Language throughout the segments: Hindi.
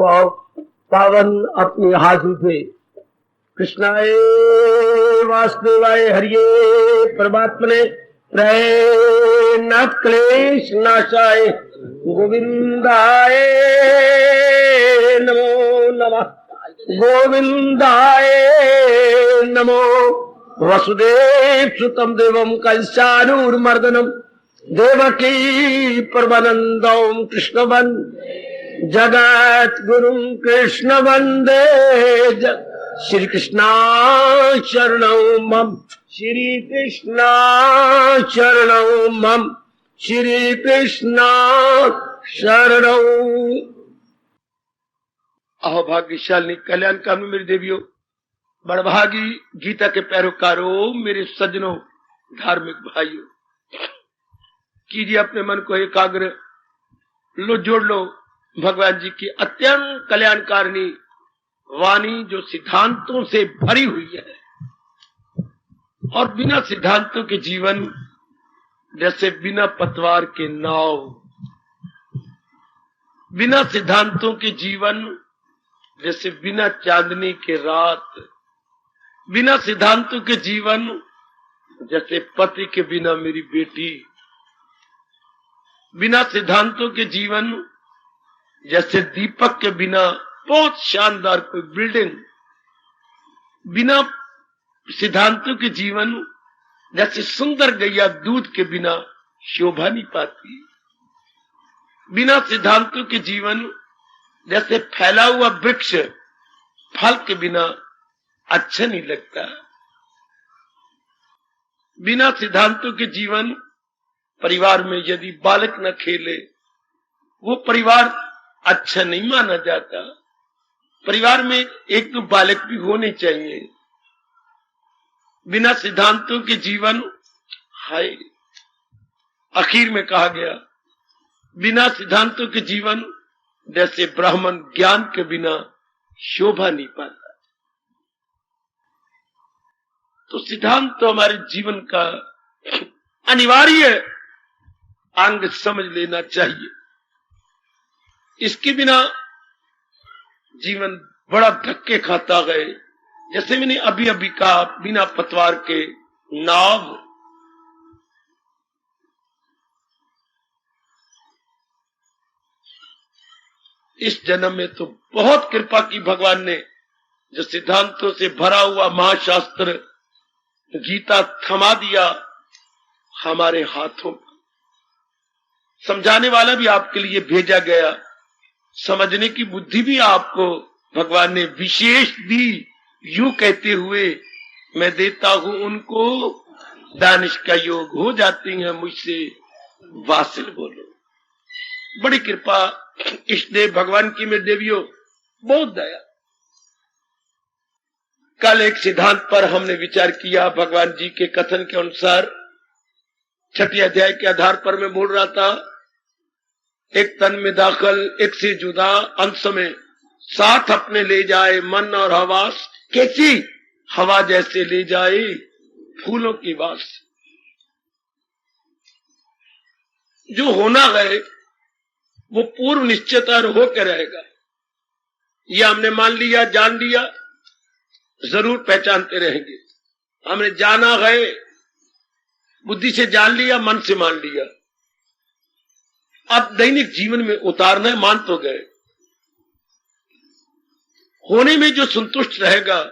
पावन अपने हाथों से। कृष्णाय वासुदेवाय हरिये परमात्मने प्रय न क्लेश नाशाय गोविंदाय नमो नमः। गोविंदाय नमो। वसुदेव सुतम देवम कंसानूरमर्दनम देवकी परमानंदम कृष्ण जगत गुरु कृष्ण वंदे श्री कृष्णा शरणौ मम। श्री कृष्णा शरणौ मम। श्री कृष्णा शरणौ। अहो भाग्यशाली कल्याणकामी मेरी देवियों, बड़भागी गीता के पैरोकारों, मेरे सज्जनों, धार्मिक भाइयों, कीजिए अपने मन को एकाग्र, लो जोड़ लो भगवान जी की अत्यंत कल्याणकारिणी वाणी, जो सिद्धांतों से भरी हुई है। और बिना सिद्धांतों के जीवन जैसे बिना पतवार के नाव, बिना सिद्धांतों के जीवन जैसे बिना चांदनी के रात, बिना सिद्धांतों के जीवन जैसे पति के बिना मेरी बेटी, बिना सिद्धांतों के जीवन जैसे दीपक के बिना बहुत शानदार कोई बिल्डिंग, बिना सिद्धांतों के जीवन जैसे सुंदर गैया दूध के बिना शोभा नहीं पाती, बिना सिद्धांतों के जीवन जैसे फैला हुआ वृक्ष फल के बिना अच्छा नहीं लगता, बिना सिद्धांतों के जीवन परिवार में यदि बालक न खेले वो परिवार अच्छा नहीं माना जाता। परिवार में एक तो बालक भी होने चाहिए। बिना सिद्धांतों के जीवन हाय, आखिर में कहा गया बिना सिद्धांतों के जीवन जैसे ब्राह्मण ज्ञान के बिना शोभा नहीं पाता। तो सिद्धांत तो हमारे जीवन का अनिवार्य अंग समझ लेना चाहिए। इसके बिना जीवन बड़ा धक्के खाता है। जैसे मैंने अभी अभी कहा, बिना पतवार के नाव। इस जन्म में तो बहुत कृपा की भगवान ने, जो सिद्धांतों से भरा हुआ महाशास्त्र गीता थमा दिया हमारे हाथों। समझाने वाला भी आपके लिए भेजा गया, समझने की बुद्धि भी आपको भगवान ने विशेष दी। यूं कहते हुए मैं देता हूं उनको, दानिश का योग हो जाती है मुझसे वासिल बोलो। बड़ी कृपा इष्टदेव भगवान की मेरे देवियों, बहुत दया। कल एक सिद्धांत पर हमने विचार किया। भगवान जी के कथन के अनुसार 6 अध्याय के आधार पर मैं बोल रहा था, एक तन में दाखिल एक से जुदा, अंश में साथ अपने ले जाए मन और हवास, कैसी हवा जैसे ले जाए फूलों की वास। जो होना है वो पूर्व निश्चित और होकर रहेगा। यह हमने मान लिया, जान लिया, जरूर पहचानते रहेंगे। हमने जाना है, बुद्धि से जान लिया, मन से मान लिया। अब दैनिक जीवन में उतारना है, मान तो गए। होने में जो संतुष्ट रहेगा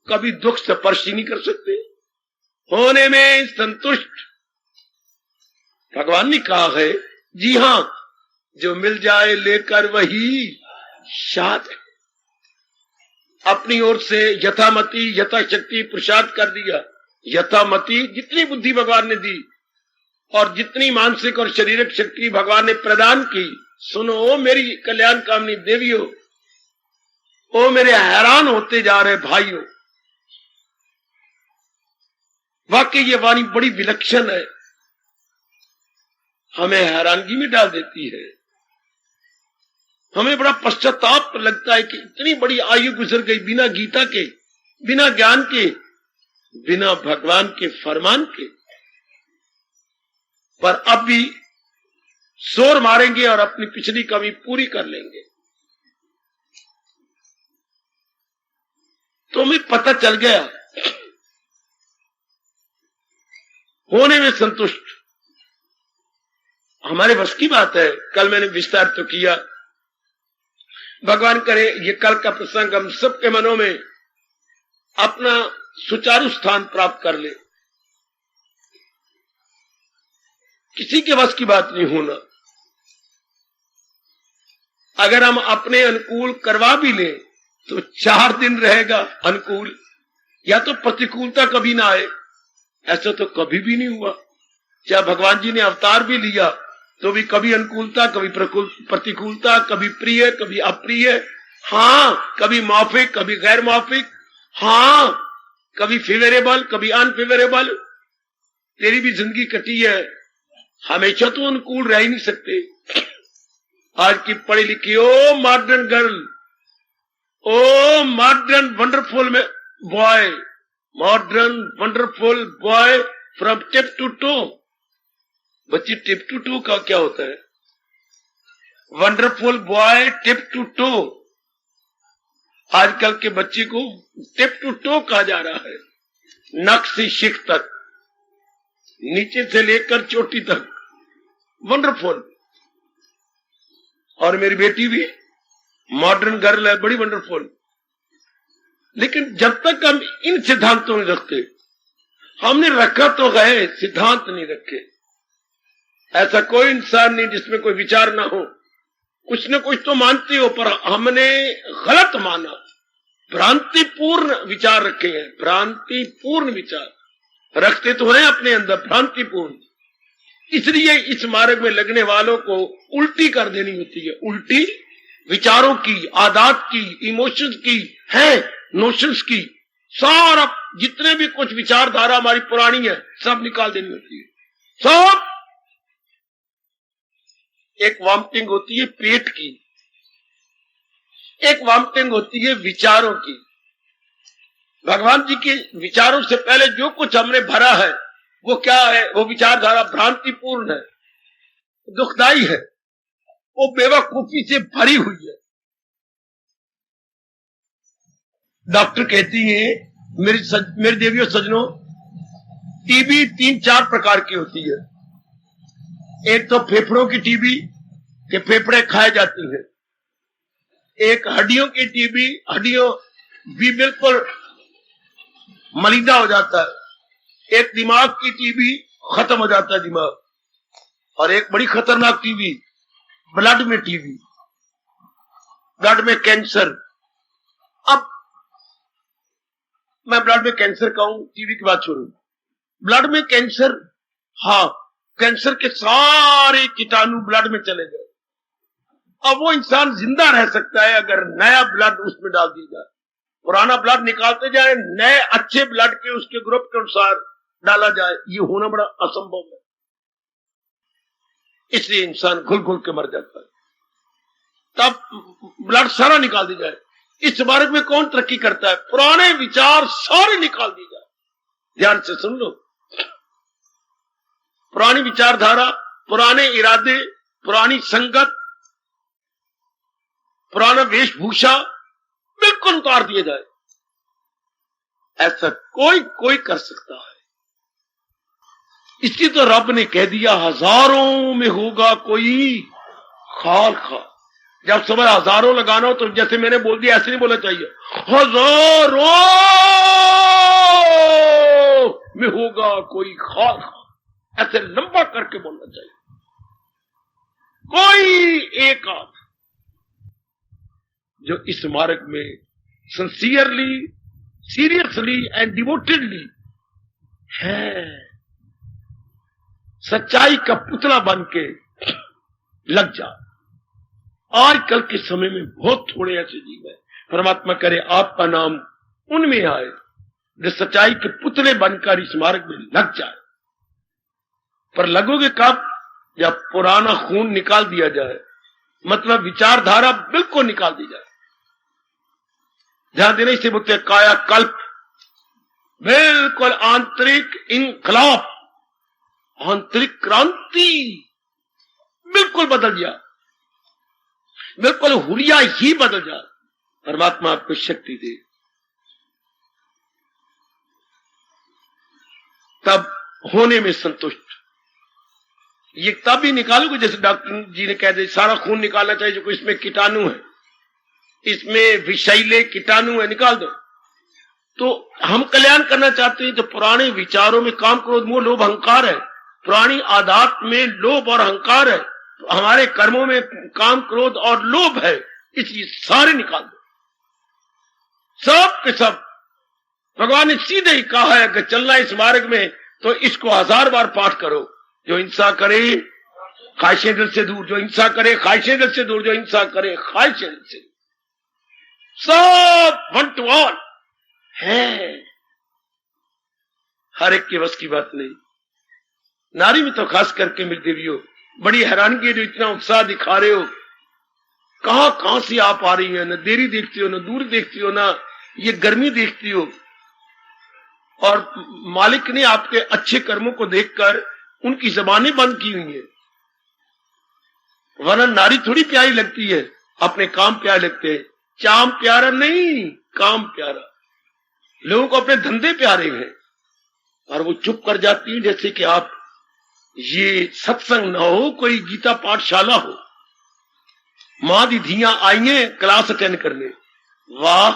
कभी दुख स्पर्श ही नहीं कर सकते। होने में संतुष्ट भगवान ने कहा है, जी हां, जो मिल जाए लेकर वही शाद है। अपनी ओर से यथामति यथाशक्ति प्रसाद कर दिया। यथामति जितनी बुद्धि भगवान ने दी और जितनी मानसिक और शारीरिक शक्ति भगवान ने प्रदान की। सुनो ओ मेरी कल्याण कामनी देवियों, ओ मेरे हैरान होते जा रहे भाइयों, वाकई ये वाणी बड़ी विलक्षण है, हमें हैरानगी में डाल देती है। हमें बड़ा पश्चाताप लगता है कि इतनी बड़ी आयु गुजर गई बिना गीता के, बिना ज्ञान के, बिना भगवान के फरमान के। पर अब भी शोर मारेंगे और अपनी पिछली कमी पूरी कर लेंगे। तो हमें पता चल गया, होने में संतुष्ट हमारे बस की बात है। कल मैंने विस्तार तो किया, भगवान करे ये कल का प्रसंग हम सबके मनों में अपना सुचारू स्थान प्राप्त कर ले। किसी के बस की बात नहीं होना। अगर हम अपने अनुकूल करवा भी लें तो 4 दिन रहेगा अनुकूल, या तो प्रतिकूलता कभी ना आए। ऐसा तो कभी भी नहीं हुआ। चाहे भगवान जी ने अवतार भी लिया तो भी कभी अनुकूलता, कभी प्रतिकूलता, कभी प्रिय, कभी अप्रिय, हाँ कभी मौफिक, कभी गैर मौफिक, हाँ कभी फेवरेबल, कभी अनफेवरेबल। तेरी भी जिंदगी कटी है, हमेशा तो अनुकूल रह ही नहीं सकते। आज की पढ़ी लिखी ओ मॉडर्न गर्ल, ओ modern wonderful boy, modern wonderful boy from tip to toe. बच्ची टिप टू टो का क्या होता है? Wonderful boy tip to toe. आजकल के बच्ची को टिप टू टो कहा जा रहा है, नख से शिख तक, नीचे से लेकर चोटी तक वंडरफुल। और मेरी बेटी भी मॉडर्न गर्ल है, बड़ी वंडरफुल। लेकिन जब तक हम इन सिद्धांतों में रखते, हमने रखा तो गए, सिद्धांत नहीं रखे। ऐसा कोई इंसान नहीं जिसमें कोई विचार ना हो, कुछ न कुछ तो मानते हो, पर हमने गलत माना, भ्रांतिपूर्ण विचार रखे हैं। भ्रांतिपूर्ण विचार रखते तो हैं अपने अंदर, भ्रांतिपूर्ण। इसलिए इस मार्ग में लगने वालों को उल्टी कर देनी होती है। उल्टी विचारों की, आदत की, इमोशंस की, है नोशंस की, सारा जितने भी कुछ विचारधारा हमारी पुरानी है सब निकाल देनी होती है। सब एक वॉमिटिंग होती है पेट की, एक वॉमिटिंग होती है विचारों की। भगवान जी के विचारों से पहले जो कुछ हमने भरा है वो क्या है? वो विचारधारा भ्रांतिपूर्ण है, दुखदाई है, वो बेवकूफी से भरी हुई है। डॉक्टर कहती है मेरी देवियों सज्जनों, टीबी 3-4 प्रकार की होती है। एक तो फेफड़ों की टीबी के फेफड़े खाए जाती है, एक हड्डियों की टीबी, हड्डियों भी बिल्कुल मलिदा हो जाता है, एक दिमाग की टीबी, खत्म हो जाता है दिमाग, और एक बड़ी खतरनाक टीबी ब्लड में टीबी, ब्लड में कैंसर। अब मैं ब्लड में कैंसर कहूं, टीबी की बात छोड़ू, ब्लड में कैंसर, हाँ कैंसर के सारे कीटाणु ब्लड में चले गए। अब वो इंसान जिंदा रह सकता है अगर नया ब्लड उसमें डाल दिया जाए। पुराना ब्लड निकालते जाए, नए अच्छे ब्लड के उसके ग्रुप के अनुसार डाला जाए, ये होना बड़ा असंभव है। इसलिए इंसान घुल घुल के मर जाता है। तब ब्लड सारा निकाल दिया जाए। इस मार्ग में कौन तरक्की करता है? पुराने विचार सारे निकाल दिए जाए। ध्यान से सुन लो, पुरानी विचारधारा, पुराने इरादे, पुरानी संगत, पुराना वेशभूषा बिल्कुल उतार दिए जाए। ऐसा कोई कर सकता है। इसकी तो रब ने कह दिया, हजारों में होगा कोई खाल खा। जब समय हजारों लगाना हो तो जैसे मैंने बोल दिया ऐसे नहीं बोलना चाहिए, हजारों में होगा कोई खाल खा, ऐसे लंबा करके बोलना चाहिए। कोई एक आध जो इस मार्ग में सिंसियरली, सीरियसली एंड डिवोटेडली है, सच्चाई का पुतला बन के लग जा। आजकल के समय में बहुत थोड़े ऐसे जीव है। परमात्मा करे आपका नाम उनमें आए जो सच्चाई के पुतले बनकर इस मार्ग में लग जाए। पर लगोगे कब? जब पुराना खून निकाल दिया जाए, मतलब विचारधारा बिल्कुल निकाल दी जाए। ध्यान देने से बोलते कायाकल्प, बिल्कुल आंतरिक इनकलाब, आंतरिक क्रांति बिल्कुल बदल जा, बिल्कुल हुलिया ही बदल जा। परमात्मा आपको शक्ति दे। तब होने में संतुष्ट। ये तब भी निकालोगे जैसे डॉक्टर जी ने कह दिया सारा खून निकालना चाहिए, जो इसमें कीटाणु है, इसमें विषैले कीटाणु है, निकाल दो। तो हम कल्याण करना चाहते हैं। जो पुराने विचारों में काम क्रोध मोह लोभ अहंकार है, पुरानी आदत में लोभ और अहंकार है, हमारे कर्मों में काम क्रोध और लोभ है, इसलिए सारे निकाल दो, सब के सब। भगवान ने सीधे ही कहा है कि चलना इस मार्ग में तो इसको 1000 बार पाठ करो। जो हिंसा करे ख्वाहिशें दिल से दूर, जो हिंसा करे ख्वाहिशें दिल से दूर, जो हिंसा करे ख्वाहिशें दिल से दूर, सब 1 to all है। हर एक के बस की बात नहीं। नारी में तो खास करके मेरी देवियों बड़ी हैरानगी है, जो इतना उत्साह दिखा रहे हो, कहां कहां से आप आ रही है, न देरी देखती हो, न दूर देखती हो, ना ये गर्मी देखती हो। और मालिक ने आपके अच्छे कर्मों को देखकर उनकी जबानें बंद की हुई है। वरना नारी थोड़ी प्यारी लगती है, अपने काम प्यारे लगते हैं। चाम प्यारा नहीं, काम प्यारा। लोगों को अपने धंधे प्यारे हैं और वो चुप कर जाती है, जैसे कि आप ये सत्संग न हो, कोई गीता पाठशाला हो। मां दी धियां आई हैं क्लास अटेंड करने, वाह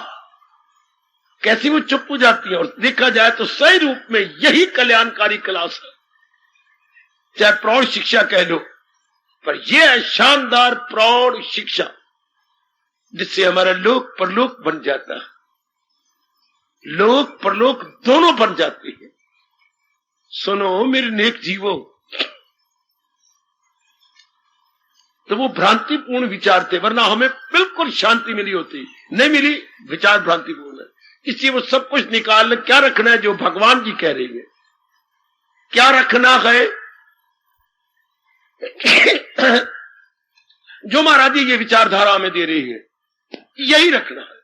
कैसी वो चुप हो जाती है। और देखा जाए तो सही रूप में यही कल्याणकारी क्लास है, चाहे प्रौढ़ शिक्षा कह लो, पर यह है शानदार प्रौढ़ शिक्षा जिससे हमारा लोक परलोक बन जाता है, लोक परलोक दोनों बन जाते हैं। सुनो मेरे नेक जीवो, तो वो भ्रांतिपूर्ण विचार थे, वरना हमें बिल्कुल शांति मिली होती, नहीं मिली, विचार भ्रांतिपूर्ण है। इसलिए वो सब कुछ निकाल क्या रखना है जो भगवान जी कह रही है, क्या रखना है जो महाराज जी ये विचारधारा हमें दे रही है, यही रखना है।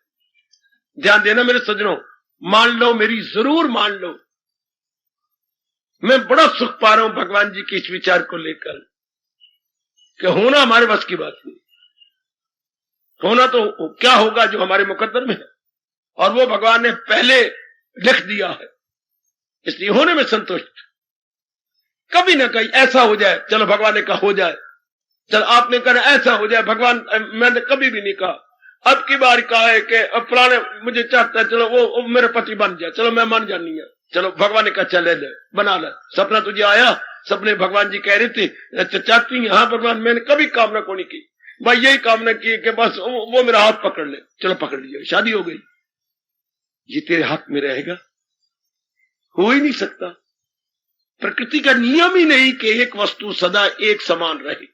ध्यान देना मेरे सज्जनों, मान लो मेरी, जरूर मान लो। मैं बड़ा सुख पा रहा हूं भगवान जी के इस विचार को लेकर कि होना हमारे बस की बात नहीं, होना तो क्या होगा जो हमारे मुकद्दर में है, और वो भगवान ने पहले लिख दिया है, इसलिए होने में संतुष्ट। कभी ना कहीं ऐसा हो जाए, चलो भगवान ने कहा हो जाए, चल आपने कहा ऐसा हो जाए, भगवान मैंने कभी भी नहीं कहा, अब की बार कहा है कि फलाने मुझे चाहता है, चलो वो मेरे पति बन जाए, चलो मैं मान जानी है, चलो भगवान ने कहा चल ले बना ले। सपना तुझे आया, सपने भगवान जी कह रहे थे चाहती है, हाँ भगवान मैंने कभी कामना को नहीं की, भाई यही कामना की कि बस वो मेरा हाथ पकड़ ले, चलो पकड़ लिया, शादी हो गई। ये तेरे हाथ में रहेगा, हो ही नहीं सकता। प्रकृति का नियम ही नहीं कि एक वस्तु सदा एक समान रहे।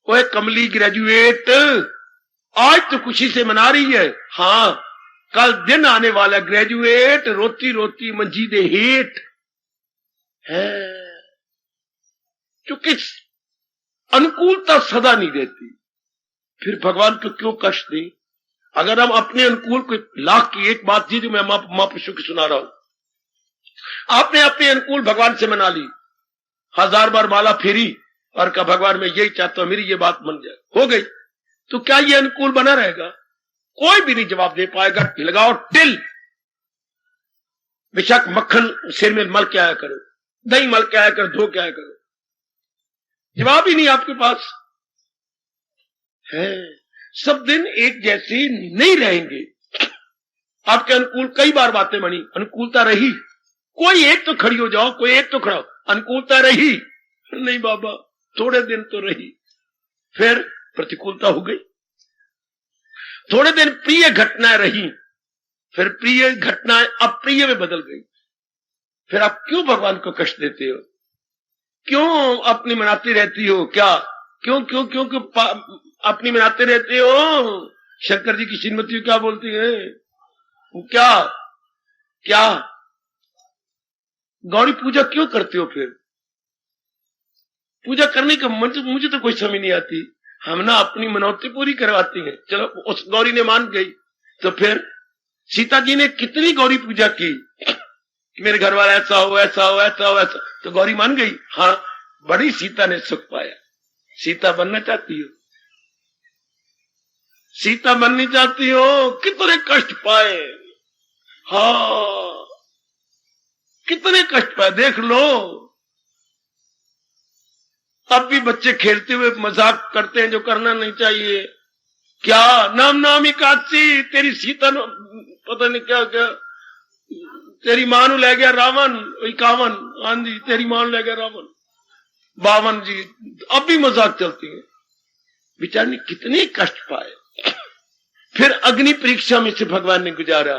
वो एक कमली ग्रेजुएट आज तो खुशी से मना रही है, हाँ कल दिन आने वाला ग्रेजुएट रोती रोती मंजी दे हेठ है। क्योंकि अनुकूलता सदा नहीं रहती, फिर भगवान को क्यों कष्ट दे। अगर हम अपने अनुकूल को, लाख की एक बात थी जो मैं महापुरुषों की सुना रहा हूं, आपने अपने अनुकूल भगवान से मना ली, 1000 बार माला फेरी और कहा भगवान मैं यही चाहता हूं मेरी ये बात बन जाए, हो गई, तो क्या ये अनुकूल बना रहेगा? कोई भी नहीं जवाब दे पाएगा। लगाओ टिल, बेशक मक्खन सिर में मल के आया करो, दही मल के आया करो, धो के आया करो, जवाब ही नहीं आपके पास है। सब दिन एक जैसे नहीं रहेंगे। आपके अनुकूल कई बार बातें बनी, अनुकूलता रही, कोई एक तो खड़ी हो जाओ, कोई एक तो खड़ा हो, अनुकूलता रही नहीं बाबा, थोड़े दिन तो रही, फिर प्रतिकूलता हो गई। थोड़े दिन प्रिय घटनाएं रही, फिर प्रिय घटनाएं अप्रिय में बदल गई। फिर आप क्यों भगवान को कष्ट देते हो? क्यों अपनी मनाती रहती हो? क्या क्यों क्यों क्यों क्यों अपनी मनाते रहते हो? शंकर जी की श्रीमती क्या बोलती है? क्या क्या गौरी पूजा क्यों करते हो? फिर पूजा करने का मुझे तो कोई समझ नहीं आती। हम ना अपनी मनौती पूरी करवाती हैं, चलो उस गौरी ने मान गई, तो फिर सीता जी ने कितनी गौरी पूजा की कि मेरे घर वाला ऐसा हो ऐसा हो ऐसा हो ऐसा, तो गौरी मान गई। हाँ, बड़ी सीता ने सुख पाया। सीता बनना चाहती हो? सीता बननी चाहती हो? कितने कष्ट पाए, हाँ कितने कष्ट पाए देख लो। अब भी बच्चे खेलते हुए मजाक करते हैं जो करना नहीं चाहिए। क्या नाम नाम एकादशी, तेरी सीता पता नहीं क्या क्या, तेरी मां नू ले गया रावण 51, हाँ जी तेरी मां नू ले गया रावण 52 जी। अब भी मजाक चलती है। बेचारे ने कितने कष्ट पाए। फिर अग्नि परीक्षा में से भगवान ने गुजारा,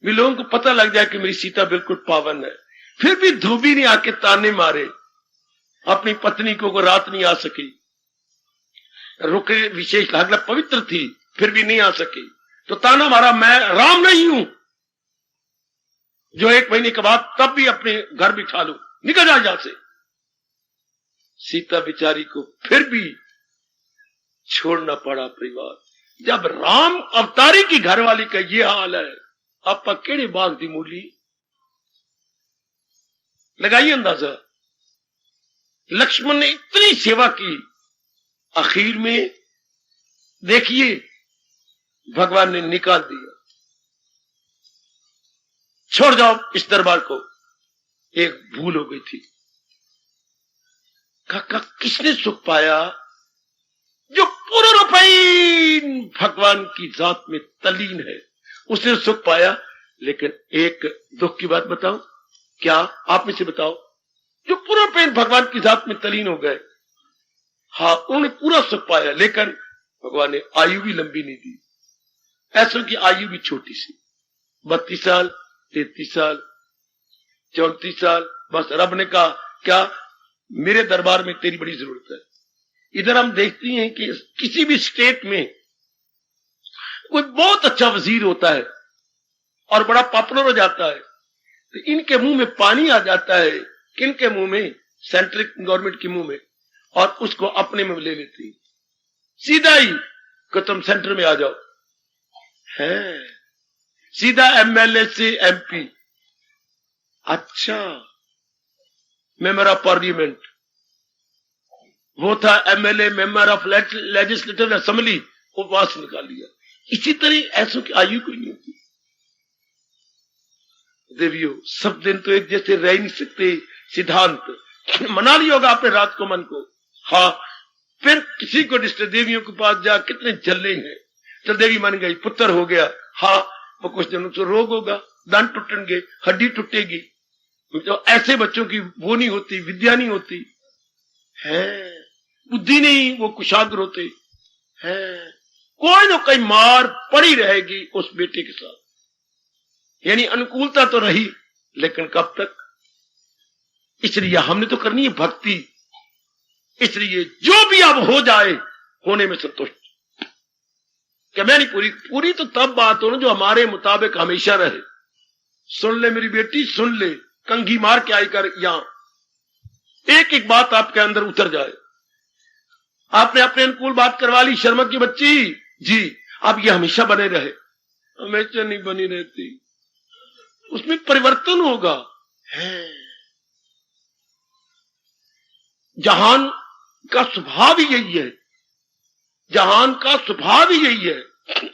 भी लोगों को पता लग जाए कि मेरी सीता बिल्कुल पावन है। फिर भी धोबी ने आके ताने मारे, अपनी पत्नी को रात नहीं आ सकी, रुके विशेष अगला पवित्र थी फिर भी नहीं आ सकी, तो ताना मारा मैं राम नहीं हूं जो 1 महीने के बाद तब भी अपने घर बिठा लू, निकल जा यहां से। सीता बिचारी को फिर भी छोड़ना पड़ा परिवार। जब राम अवतारी की घरवाली का ये हाल है, आपा केड़े बाग दी मूली, लगाइए अंदाजा। लक्ष्मण ने इतनी सेवा की, आखिर में देखिए भगवान ने निकाल दिया, छोड़ जाओ इस दरबार को, एक भूल हो गई थी। काका किसने सुख पाया? जो पूर्ण रूपी भगवान की जात में तल्लीन है उसने सुख पाया। लेकिन एक दुख की बात बताओ, क्या आप में से बताओ, जो पूर्ण रूपी भगवान की जात में तल्लीन हो गए, हाँ उन्होंने पूरा सुख पाया, लेकिन भगवान ने आयु भी लंबी नहीं दी। ऐसों की आयु भी छोटी सी, 32 साल 33 साल 34 साल, बस रब ने कहा क्या मेरे दरबार में तेरी बड़ी जरूरत है। इधर हम देखते हैं कि किसी भी स्टेट में कोई बहुत अच्छा वजीर होता है और बड़ा पॉपुलर हो जाता है, तो इनके मुंह में पानी आ जाता है, किनके मुंह में? सेंट्रल गवर्नमेंट के मुंह में, और उसको अपने में ले लेती है सीधा ही कि तुम सेंटर में आ जाओ। है सीधा एमएलए से एमपी, अच्छा मेंबर ऑफ पार्लियामेंट, वो था MLA member of legislative assembly, वो पास निकाल लिया। इसी तरह ऐसों की आयु कोई नहीं होती। देवियों सब दिन तो एक जैसे रह नहीं सकते। सिद्धांत मना लिया होगा आपने रात को मन को, हाँ फिर किसी को डिस्टर्ब, देवियों के पास जा कितने जल्ले हैं, चल देवी मन गई, पुत्र हो गया, हाँ वो कुछ दिनों से रोग होगा, दांत टूटेंगे, हड्डी टूटेगी, तो ऐसे बच्चों की वो नहीं होती, विद्या नहीं होती है, बुद्धि नहीं, वो कुशाग्र होते हैं, कोई ना कोई मार पड़ी रहेगी उस बेटे के साथ। यानी अनुकूलता तो रही, लेकिन कब तक? इसलिए हमने तो करनी है भक्ति। इसलिए जो भी अब हो जाए होने में संतुष्ट। क्या मैं नहीं पूरी तो तब बात हो ना जो हमारे मुताबिक हमेशा रहे। सुन ले मेरी बेटी, सुन ले, कंघी मार के आई कर यहां, एक एक बात आपके अंदर उतर जाए। आपने अपने अनुकूल बात करवा ली, शर्मा की बच्ची जी, अब ये हमेशा बने रहे, हमेशा नहीं बनी रहती, उसमें परिवर्तन होगा। है जहान का स्वभाव ही यही है, जहान का स्वभाव ही यही है।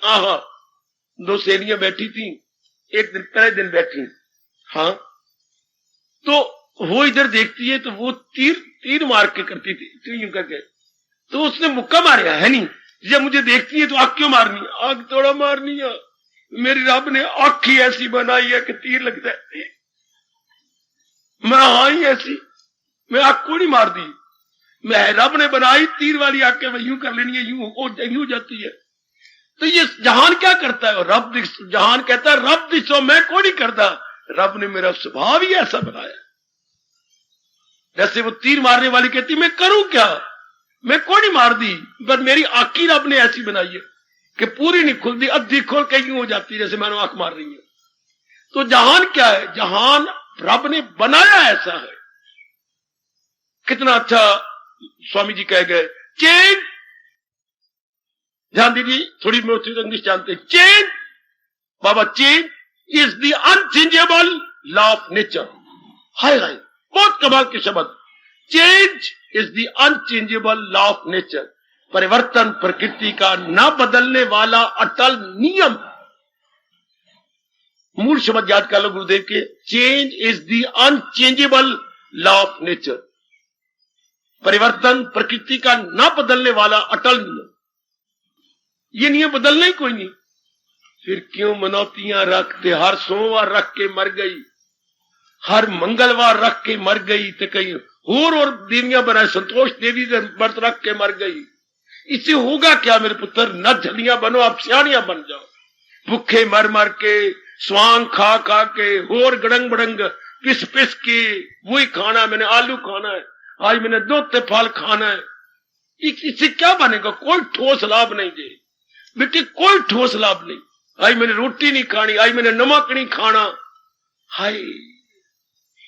आहा 2 सहेलियां बैठी थी, एक दिन पहले दिन बैठी, हाँ तो वो इधर देखती है तो वो तीर मार के करती थी, यूं करके, तो उसने मुक्का मारा है नहीं, जब मुझे देखती है तो आग क्यों मारनी, आग थोड़ा मारनी है, मेरी रब ने आंख ही ऐसी बनाई है कि तीर लग जाती है। मैं हाँ ही ऐसी, मैं आंख को नहीं मार दी, मैं रब ने बनाई तीर वाली आंख के, मैं यूं कर लेनी है, यूं जाती है। तो ये जहान क्या करता है? रब जहान कहता है रब दिसो, मैं को नहीं करता, रब ने मेरा स्वभाव ही ऐसा बनाया। जैसे वो तीर मारने वाली कहती मैं करूं क्या, मैं को नहीं मार दी, पर मेरी आंख ही रब ने ऐसी बनाई है कि पूरी नहीं खुलती, अद्धी खोल के यूं हो जाती है जैसे मैंने आंख मार रही है। तो जहान क्या है? जहान रब ने बनाया ऐसा है। कितना अच्छा स्वामी जी कह गए, चेंज, ध्यान दीजिए, थोड़ी मोटी इंग्लिश जानते हैं, चेंज बाबा, change is the unchangeable law of nature. हाय हाय, बहुत कमाल के शब्द। Change is the unchangeable law of nature, परिवर्तन प्रकृति का न बदलने वाला अटल नियम। मूल शब्द याद कर लो गुरुदेव के, change is the unchangeable law of nature. परिवर्तन प्रकृति का ना बदलने वाला अटल नियम। ये नियम बदलना ही कोई नहीं। फिर क्यों मनौतियां रखते, हर सोमवार रख के मर गई, हर मंगलवार रख के मर गई, तो कहीं और देवियां बनाए, संतोष देवी व्रत रख के मर गई। इससे होगा क्या मेरे पुत्र? न झलियां बनो, आप सियाणियां बन जाओ। भूखे मर मर के, स्वांग खा खा के, और गड़ंग बड़ंग पिस पिस के वही खाना, मैंने आलू खाना है, आज मैंने दूध फल खाना है। इससे क्या बनेगा? कोई ठोस लाभ नहीं दे बेटे, कोई ठोस लाभ नहीं। आज मैंने रोटी नहीं खानी, आज मैंने नमक नहीं खाना। हाय,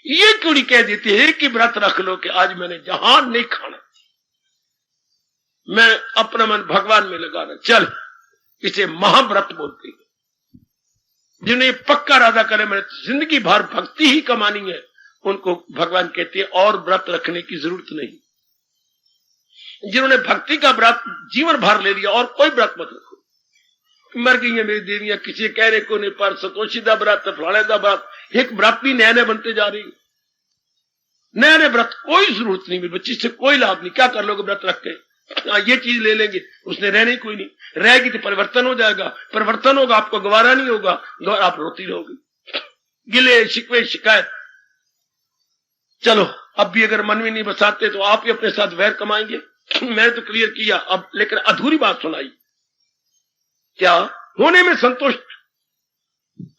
ये क्यों नहीं कह देते हैं कि व्रत रख लो कि आज मैंने जहान नहीं खाना, मैं अपना मन भगवान में लगाना। चल, इसे महाव्रत बोलते हैं। जिन्हें पक्का इरादा करे मैंने जिंदगी भर भक्ति ही कमानी है, उनको भगवान कहते हैं और व्रत रखने की जरूरत नहीं। जिन्होंने भक्ति का व्रत जीवन भर ले लिया और कोई व्रत मत रखो। मर गई है मेरी देवियां, किसी कहने को नहीं, पर सतोषी का व्रत, फलाने का व्रत, एक व्रत भी नए नए बनते जा रही। नए नए व्रत कोई जरूरत नहीं मेरे बच्ची से, कोई लाभ नहीं। क्या कर लोगे व्रत रख के? ये चीज ले लेंगे, उसने रहने कोई नहीं, रहेगी तो परिवर्तन हो जाएगा। परिवर्तन होगा, आपको गवारा नहीं होगा, आप रोती रहोगे, गिले शिकवे शिकायत। चलो, अब भी अगर मन में नहीं बसाते तो आप ही अपने साथ वैर कमाएंगे। मैंने तो क्लियर किया अब, लेकिन अधूरी बात सुनाई। क्या? होने में संतुष्ट।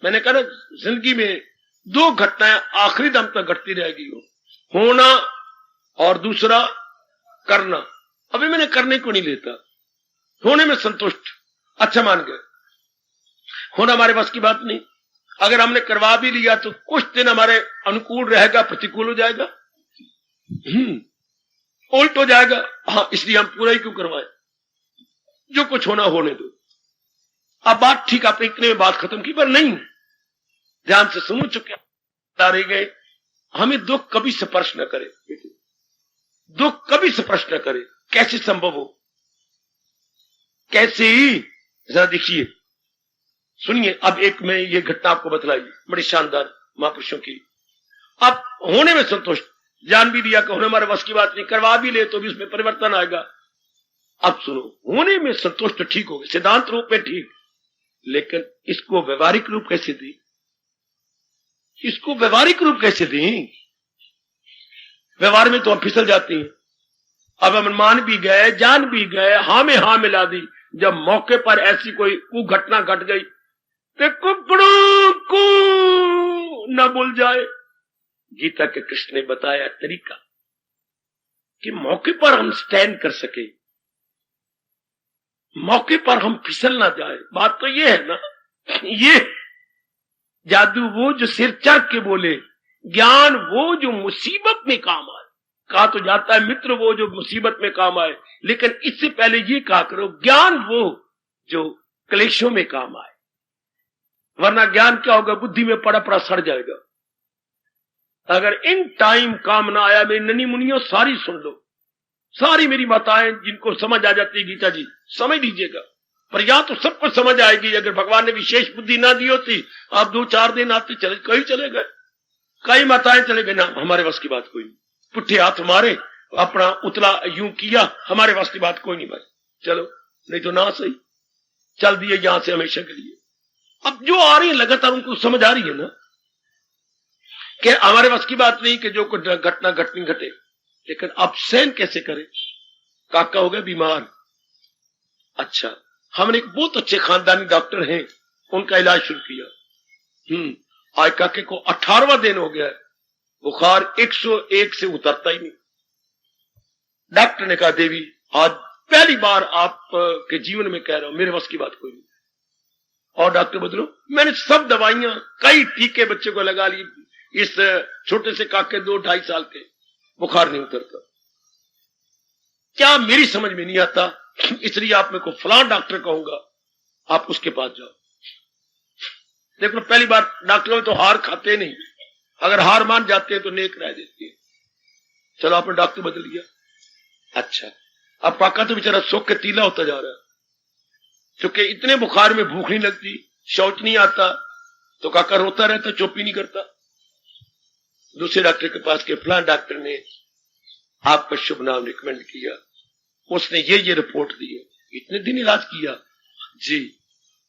मैंने कहा जिंदगी में दो घटनाएं आखिरी दम तक घटती रहेगी, होना और दूसरा करना। अभी मैंने करने को नहीं लेता, होने में संतुष्ट। अच्छा मान गए, होना हमारे बस की बात नहीं। अगर हमने करवा भी लिया तो कुछ दिन हमारे अनुकूल रहेगा, प्रतिकूल हो जाएगा, उल्ट हो जाएगा। हाँ, इसलिए हम पूरा ही क्यों करवाए? जो कुछ होना होने दो। अब बात ठीक, आपने इतने में बात खत्म की, पर नहीं, ध्यान से सुन चुके रह गए। हमें दुख कभी स्पर्श न करे, दुख कभी स्पर्श न करे। कैसे संभव हो? कैसे ही? जरा देखिए, सुनिए। अब एक मैं ये घटना आपको बतलाई, बड़ी शानदार महापुरुषों की। अब होने में संतुष्ट, जान भी दिया कि होने हमारे बस की बात नहीं, करवा भी ले तो भी उसमें परिवर्तन आएगा। अब सुनो, होने में संतुष्ट ठीक हो गए, सिद्धांत रूप में ठीक, लेकिन इसको व्यवहारिक रूप कैसे दी? इसको व्यवहारिक रूप कैसे दी? व्यवहार में तो हम फिसल जाते हैं। अब हम मान भी गए, जान भी गए, हाँ में हाँ मिला दी। जब मौके पर ऐसी कोई घटना घट गई तो कुकड़ों को न भूल जाए। गीता के कृष्ण ने बताया तरीका कि मौके पर हम स्टैंड कर सके, मौके पर हम फिसल ना जाए। बात तो ये है ना, ये जादू वो जो सिर चढ़ के बोले, ज्ञान वो जो मुसीबत में काम आए। कहा तो जाता है मित्र वो जो मुसीबत में काम आए, लेकिन इससे पहले ये कहा करो ज्ञान वो जो क्लेशों में काम आए। वरना ज्ञान क्या होगा? बुद्धि में पड़ा पड़ा सड़ जाएगा। अगर इन टाइम काम ना आया, मेरी ननी मुनियों सारी सुन लो, सारी मेरी माताएं जिनको समझ आ जाती है गीता जी, समझ लीजिएगा। पर या तो सबको समझ आएगी, अगर भगवान ने विशेष बुद्धि ना दी होती, आप 2-4 दिन आते चले, कई चले गए, कई माताएं चले गए ना, हमारे बस की बात कोई नहीं। पुट्ठे हाथ मारे, अपना उतला यूं किया, हमारे बस की बात कोई नहीं भाई, चलो नहीं तो ना सही, चल दिए यहां से हमेशा के लिए। अब जो आ रही है लगातार उनको समझ आ रही है ना कि हमारे बस की बात नहीं कि जो कुछ घटना घटनी घटे, लेकिन अब सहन कैसे करें? काका हो गए बीमार। अच्छा, हमने एक बहुत अच्छे खानदानी डॉक्टर हैं, उनका इलाज शुरू किया। आज काके को 18वां दिन हो गया है, बुखार 101 से उतरता ही नहीं। डॉक्टर ने कहा देवी आज पहली बार आपके जीवन में कह रहा हूं मेरे बस की बात कोई नहीं। और डॉक्टर बदलो, मैंने सब दवाइयां, कई टीके बच्चे को लगा ली, इस छोटे से काके 2-2.5 साल के, बुखार नहीं उतरता। क्या मेरी समझ में नहीं आता, इसलिए आप मेरे को फलां डॉक्टर कहूंगा, आप उसके पास जाओ। देखो पहली बार डॉक्टरों तो हार खाते नहीं, अगर हार मान जाते हैं तो नेक रह देती है। चलो आपने डॉक्टर बदल लिया। अच्छा, अब काका तो बेचारा सोख के तीला होता जा रहा है, क्योंकि इतने बुखार में भूख नहीं लगती, शौच नहीं आता, तो काका रोता रहता, चुप ही नहीं करता। दूसरे डॉक्टर के पास के फलां डॉक्टर ने आपका शुभ नाम रिकमेंड किया, उसने ये रिपोर्ट दी है, इतने दिन इलाज किया जी।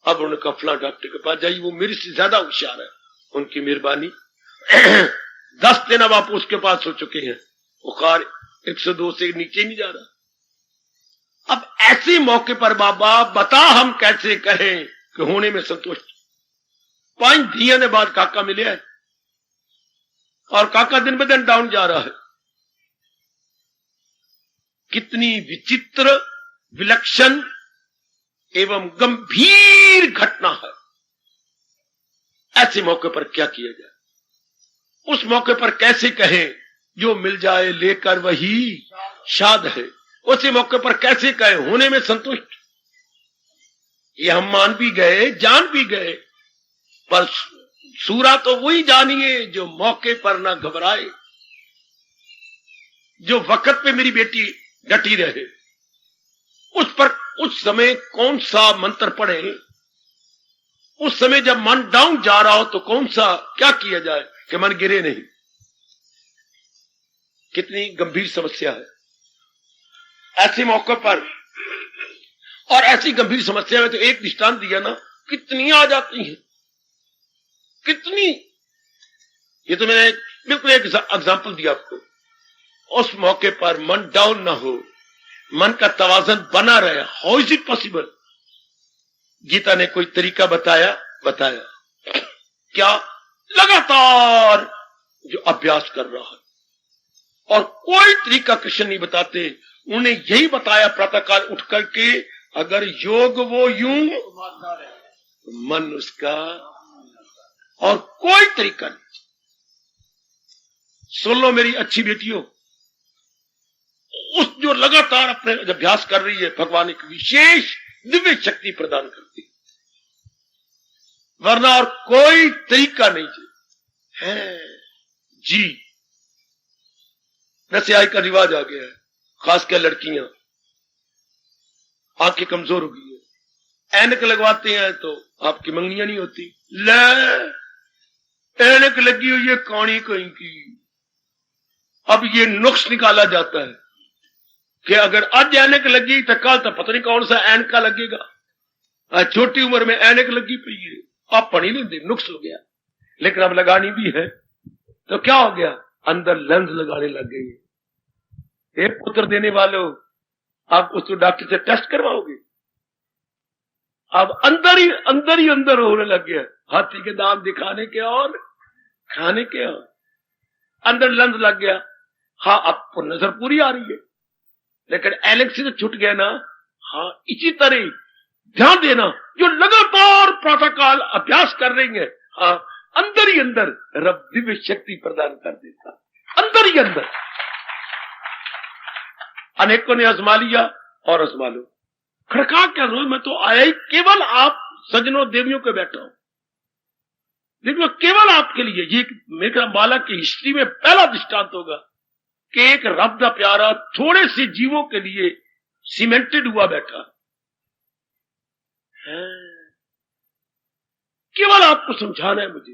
अब उनका फलां डॉक्टर के पास जाइए, वो मेरे से ज्यादा होशियार है, उनकी मेहरबानी। 10 दिन अब आप उसके पास हो चुके हैं, बुखार 102 से नीचे नहीं जा रहा। अब ऐसे मौके पर बाबा बता हम कैसे कहें कि होने में संतुष्ट। 5 दिहाने बाद काका मिले है और काका दिन ब दिन डाउन जा रहा है। कितनी विचित्र, विलक्षण एवं गंभीर घटना है। ऐसे मौके पर क्या किया जाए, उस मौके पर कैसे कहें जो मिल जाए लेकर वही शाद है। उसी मौके पर कैसे कहें होने में संतुष्ट। ये हम मान भी गए, जान भी गए, पर सूरा तो वही जानिए जो मौके पर ना घबराए, जो वक्त पे मेरी बेटी डटी रहे। उस पर उस समय कौन सा मंत्र पढ़े, उस समय जब मन डाउन जा रहा हो तो कौन सा क्या किया जाए कि मन गिरे नहीं। कितनी गंभीर समस्या है ऐसे मौके पर। और ऐसी गंभीर समस्या में तो एक दृष्टांत दिया ना, कितनी आ जाती है, कितनी। ये तो मैंने बिल्कुल एक एग्जांपल दिया आपको। उस मौके पर मन डाउन ना हो, मन का तवाजन बना रहे। How is it possible? Gita ने कोई तरीका बताया क्या? लगातार जो अभ्यास कर रहा है, और कोई तरीका कृष्ण नहीं बताते। उन्हें यही बताया प्रातःकाल उठ करके, अगर योग वो यूं मन उसका, और कोई तरीका नहीं। सुन लो मेरी अच्छी बेटियों, उस जो लगातार अपने अभ्यास कर रही है, भगवान एक विशेष दिव्य शक्ति प्रदान करती, वरना और कोई तरीका नहीं है जी। वैसे आई का रिवाज आ गया है, खासकर लड़कियां आंखें कमजोर हो गई है, ऐनक लगवाते हैं तो आपकी मंगनियां नहीं होती। ले ऐनक लगी हुई है कौड़ी कहीं की। अब ये नुक्स निकाला जाता है कि अगर आज ऐनक लगी तो कल तो पता नहीं कौन सा ऐनका लगेगा। छोटी उम्र में ऐनक लगी पई है, आप पढ़ी नहीं दे, नुक्स हो गया। लेकिन अब लगानी भी है तो क्या हो गया, अंदर लेंस लगाने लग गई है। एक पुत्र देने वालों, आप उसको डॉक्टर से टेस्ट करवाओगे, अब अंदर ही अंदर होने लग गया। हाथी के दांत दिखाने के और खाने के और अंदर लेंस लग गया। हाँ, आपको नजर पूरी आ रही है, लेकिन एलेक्स से छूट गया ना। हाँ, इसी तरह ध्यान देना, जो लगातार प्रातःकाल अभ्यास कर रही है, हाँ, अंदर ही अंदर रब दिव्य शक्ति प्रदान कर देता, अंदर ही अंदर। अनेकों ने आजमा लिया और आजमा लो, खड़का के आजमा। मैं तो आया ही केवल आप सजनों देवियों के बैठा हूं, लेकिन केवल आपके लिए। ये मेरा बालक की हिस्ट्री में पहला दृष्टांत होगा कि एक रब दा प्यारा थोड़े से जीवों के लिए सीमेंटेड हुआ बैठा है। केवल आपको समझाना है मुझे।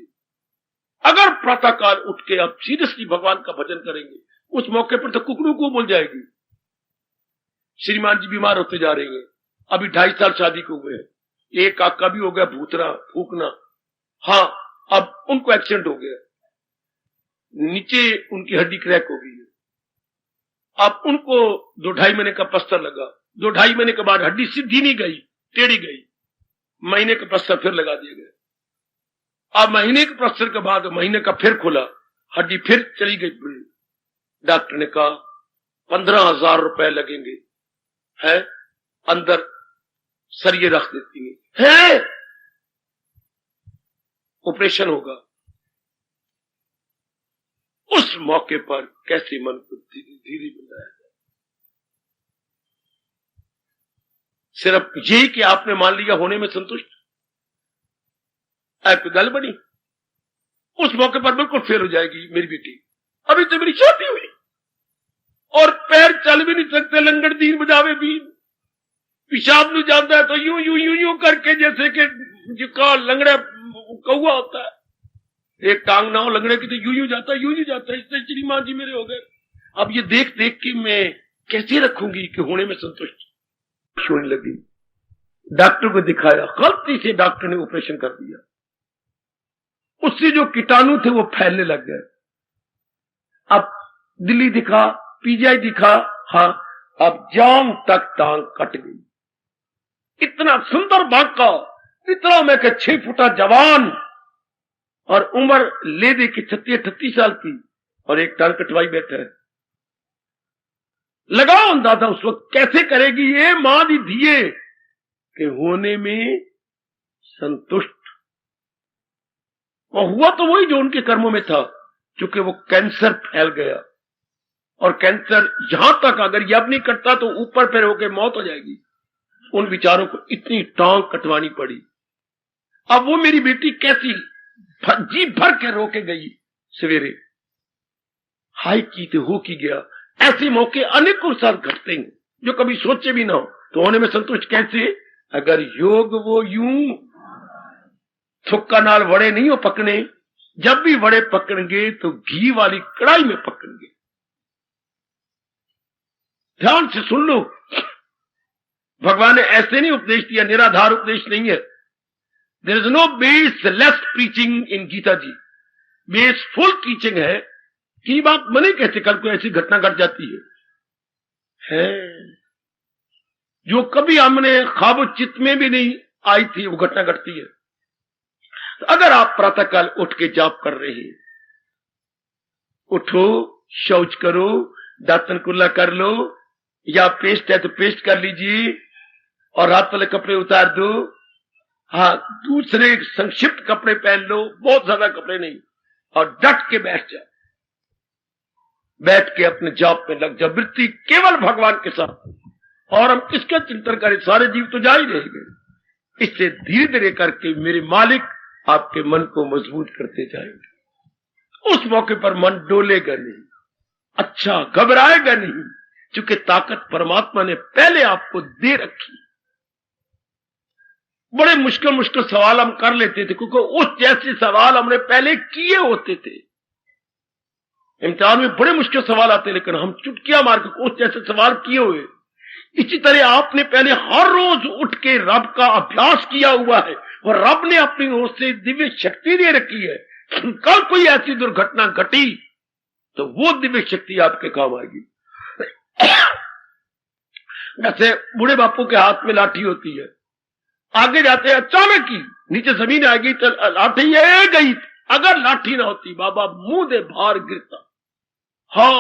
अगर प्रातःकाल उठ के आप सीरियसली भगवान का भजन करेंगे, उस मौके पर तो कुकड़ू को बोल जाएगी। श्रीमान जी बीमार होते जा रहे हैं, अभी 2.5 साल शादी को हुए हैं, एक काका भी हो गया भूतरा फूकना। हाँ, अब उनको एक्सीडेंट हो गया, नीचे उनकी हड्डी क्रैक हो गई है। अब उनको 2-2.5 महीने का पस्तर लगा। 2-2.5 महीने के बाद हड्डी सीधी नहीं गई, टेढ़ी गई। महीने का पस्तर फिर लगा दिया गया। अब महीने के पस्तर के बाद महीने का फिर खुला, हड्डी फिर चली गई। डॉक्टर ने कहा 15,000 रुपए लगेंगे, है अंदर सरिये रख देती है, ऑपरेशन होगा। उस मौके पर कैसे मन को धीरे धीरे बनाया जाए। सिर्फ यही कि आपने मान लिया होने में संतुष्ट, आपकी गल बनी, उस मौके पर बिल्कुल फेल हो जाएगी मेरी बेटी। अभी तो मेरी शादी हुई और पैर चल भी नहीं सकते, लंगड़ दीन बजावे भी, पेशाब नहीं जाता है तो यूं यूं यूं यूं करके, जैसे कि जिका लंगड़ा कौआ होता है, एक टांग ना हो लगने की तो यूं जाता है, यूं जाता है, इससे श्रीमान जी मेरे हो गए। अब ये देख देख के मैं कैसे रखूंगी कि होने में संतुष्ट होने लगी। डॉक्टर को दिखाया, गलती से डॉक्टर ने ऑपरेशन कर दिया, उससे जो कीटाणु थे वो फैलने लग गए। अब दिल्ली दिखा, पीजीआई दिखा, हाँ अब जान तक टांग कट गई। इतना सुंदर बांका, इतना मैं 6 फुटा जवान और उम्र ले दे के 36-38 साल की, और एक टांग कटवाई बैठा है। लगाओ अंदाजा उस वक्त कैसे करेगी ये मां दी दिए कि होने में संतुष्ट। और हुआ तो वही जो उनके कर्मों में था, क्योंकि वो कैंसर फैल गया, और कैंसर यहां तक अगर यब नहीं कटता तो ऊपर पैर होकर मौत हो जाएगी। उन विचारों को इतनी टांग कटवानी पड़ी। अब वो मेरी बेटी कैसी जी भर के रो के गई सवेरे, हाय की तो हो की गया। ऐसे मौके अनेकों साल घटते हैं जो कभी सोचे भी ना हो। तो होने में संतुष्ट कैसे? अगर योग वो यूं थुक्का नाल वड़े नहीं हो पकने, जब भी वड़े पकड़ेंगे तो घी वाली कढ़ाई में पकड़ेंगे। ध्यान से सुन लो, भगवान ने ऐसे नहीं उपदेश दिया, निराधार उपदेश नहीं है। There is no baseless preaching in Gita ji, baseful teaching है कि बात मने कैसे कल को ऐसी घटना घट जाती है जो कभी हमने ख्वाब चित्त में भी नहीं आई थी, वो घटना घटती है। तो अगर आप प्रातःकाल उठ के जाप कर रहे हैं, उठो, शौच करो, दातन कुल्ला कर लो, या पेस्ट है तो पेस्ट कर लीजिए, और रात वाले कपड़े उतार दो, हाँ दूसरे संक्षिप्त कपड़े पहन लो, बहुत ज्यादा कपड़े नहीं, और डट के बैठ जाओ। बैठ के अपने जाप में लग जाओ, वृत्ति केवल भगवान के साथ, और हम किसका चिंतन करें, सारे जीव तो जा ही रहेंगे। इससे धीरे धीरे करके मेरे मालिक आपके मन को मजबूत करते जाएंगे। उस मौके पर मन डोलेगा नहीं, अच्छा घबराएगा नहीं, क्योंकि ताकत परमात्मा ने पहले आपको दे रखी। बड़े मुश्किल मुश्किल सवाल हम कर लेते थे, क्योंकि उस जैसे सवाल हमने पहले किए होते थे। इम्तिहान में बड़े मुश्किल सवाल आते, लेकिन हम चुटकियां मार के उस जैसे सवाल किए हुए। इसी तरह आपने पहले हर रोज उठ के रब का अभ्यास किया हुआ है, और रब ने अपनी ओर से दिव्य शक्ति दे रखी है। कल कोई ऐसी दुर्घटना घटी तो वो दिव्य शक्ति आपके काम आएगी। जैसे बूढ़े बापू के हाथ में लाठी होती है, आगे जाते अचानक ही नीचे जमीन आ गई तो लाठी ये गई, अगर लाठी ना होती बाबा मुंह दे बाहर गिरता। हाँ,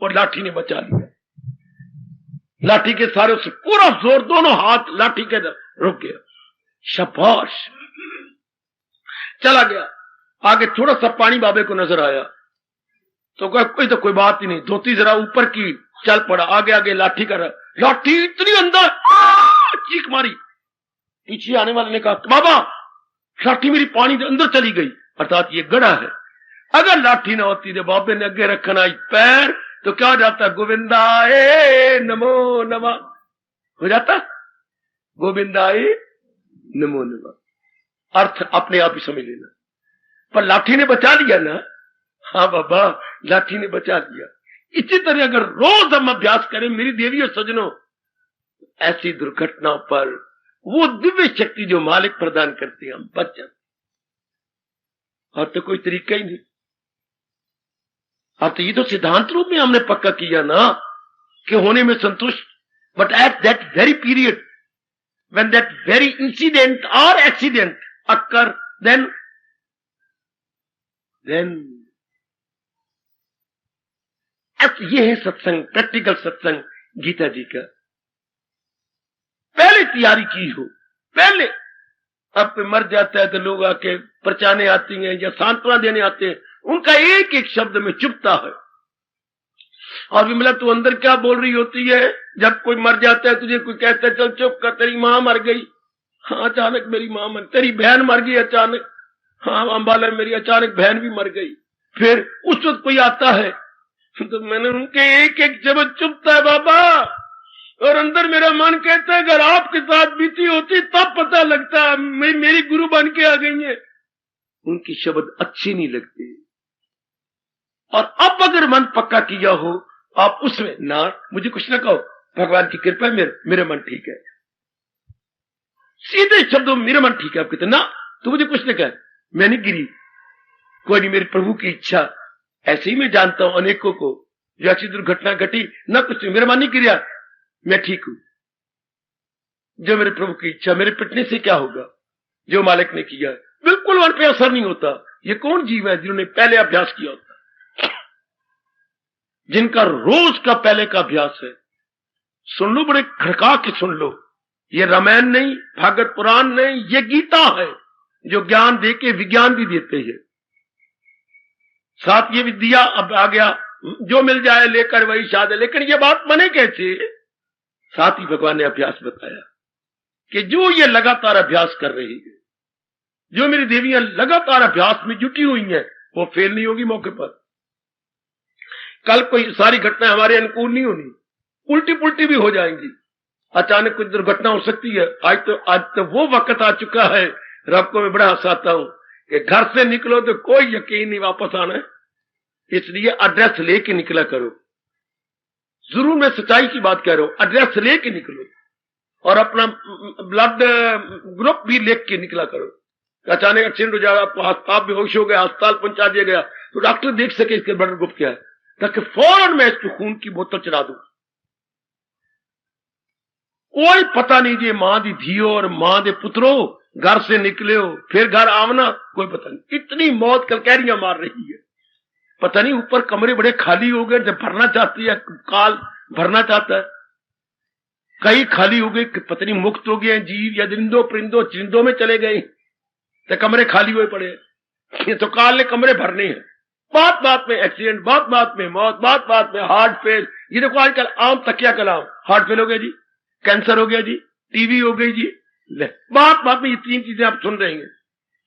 और लाठी ने बचा लिया। लाठी के सारे से पूरा जोर, दोनों हाथ लाठी के रुक गया, शाबाश, चला गया। आगे थोड़ा सा पानी बाबे को नजर आया तो कोई तो कोई बात ही नहीं, धोती जरा ऊपर की, चल पड़ा। आगे आगे लाठी कर, लाठी इतनी अंदर, चीख मारी। पीछे आने वाले ने कहा बाबा लाठी मेरी पानी के अंदर चली गई, अर्थात ये गड़ा है। अगर लाठी ना होती तो बाबे ने अगे रखना आई पैर तो क्या हो जाता, गोविंदाए नमो नमः हो जाता, गोविंदाए नमो नमः। अर्थ अपने आप ही समझ लेना। पर लाठी ने बचा लिया ना, हाँ बाबा लाठी ने बचा लिया। इसी तरह अगर रोज हम अभ्यास करें मेरी देवी और सजनों, ऐसी दुर्घटनाओं पर वो दिव्य शक्ति जो मालिक प्रदान करते हैं हम बच जाते। और तो कोई तरीका ही नहीं। अब तो ये तो सिद्धांत रूप में हमने पक्का किया ना कि होने में संतुष्ट, but at that very period when that very incident और एक्सीडेंट अकर, देन ये है सत्संग, प्रैक्टिकल सत्संग गीता जी का। पहले तैयारी की हो, पहले। अब पे मर जाता है तो लोग आके परचाने आती हैं या सांत्वना देने आते हैं, उनका एक एक शब्द में चुभता है। और विमला तू अंदर क्या बोल रही होती है जब कोई मर जाता है, तुझे कोई कहता है चल चुप कर, तेरी मां मर गई। हाँ अचानक मेरी मां मर, तेरी बहन मर गई अचानक। हाँ अंबाला मेरी अचानक बहन भी मर गई। फिर उस वक्त कोई आता है तो मैंने उनके एक एक शब्द चुभता है बाबा, और अंदर मेरा मन कहता है अगर आपके साथ बीती होती तब पता लगता मेरी गुरु बन के आ गई है। उनकी शब्द अच्छे नहीं लगते। और अब अगर मन पक्का किया हो आप उसमें ना, मुझे कुछ ना कहो, भगवान की कृपा है, मेरा मन ठीक है, सीधे शब्दों में मेरा मन ठीक है। आप कहते ना तो मुझे कुछ ना कहे, मैं नहीं गिरी, कोई नहीं, मेरे प्रभु की इच्छा। ऐसे ही मैं जानता हूं अनेकों को जो ऐसी दुर्घटना घटी, ना कुछ नहीं, मेरा मन नहीं गिरा, मैं ठीक हूं, जो मेरे प्रभु की इच्छा, मेरे पिटने से क्या होगा, जो मालिक ने किया है, बिल्कुल मन पे असर नहीं होता। ये कौन जीव है जिन्होंने पहले अभ्यास किया होता, जिनका रोज का पहले का अभ्यास है। सुन लो, बड़े खड़का के सुन लो, ये रामायण नहीं, भागवत पुराण नहीं, ये गीता है जो ज्ञान दे के विज्ञान भी देते हैं। साथ ये विद्या अब आ गया, जो मिल जाए लेकर वही शाद है। लेकिन ये बात बने कैसे? साथ ही भगवान ने अभ्यास बताया कि जो ये लगातार अभ्यास कर रही है, जो मेरी देवियां लगातार अभ्यास में जुटी हुई हैं, वो फेल नहीं होगी मौके पर। कल कोई सारी घटना हमारे अनुकूल नहीं होनी, उल्टी पुल्टी भी हो जाएंगी, अचानक कुछ दुर्घटना हो सकती है। आज तो वो वक्त आ चुका है, रब को मैं बड़ा हंसाता हूं कि घर से निकलो तो कोई यकीन नहीं वापस आना है, इसलिए एड्रेस लेके निकला करो। जरूर मैं सच्चाई की बात कह रहा हूं, एड्रेस लेके निकलो और अपना ब्लड ग्रुप भी लेके के निकला करो। अचानक एक्सीडेंट हो जाएगा, आप बेहोश हो गए, अस्पताल पहुंचा दिया गया, तो डॉक्टर देख सके इसके ब्लड ग्रुप क्या है, ताकि फौरन मैं इसको खून की बोतल चढ़ा दूं। कोई पता नहीं जी, मां दी धियो और मां दे पुत्रो घर से निकले हो फिर घर आवना, कोई पता नहीं। इतनी मौत कलकैरियां मार रही है, पता नहीं ऊपर कमरे बड़े खाली हो गए, जब भरना चाहती है काल भरना चाहता है, कई खाली हो गए, पता नहीं मुक्त हो गए जीव या जिंदो परिंदो चिंदों में चले गए, तो कमरे खाली हुए पड़े। ये तो काल ने कमरे भरने हैं। बात बात में एक्सीडेंट, बात बात में मौत, बात बात में हार्ट फेल। ये देखो आजकल आम तकिया कलाम, हार्ट फेल हो गया जी, कैंसर हो गया जी, टीबी हो गई जी, बात बात में ये तीन चीजें आप सुन रहे हैं।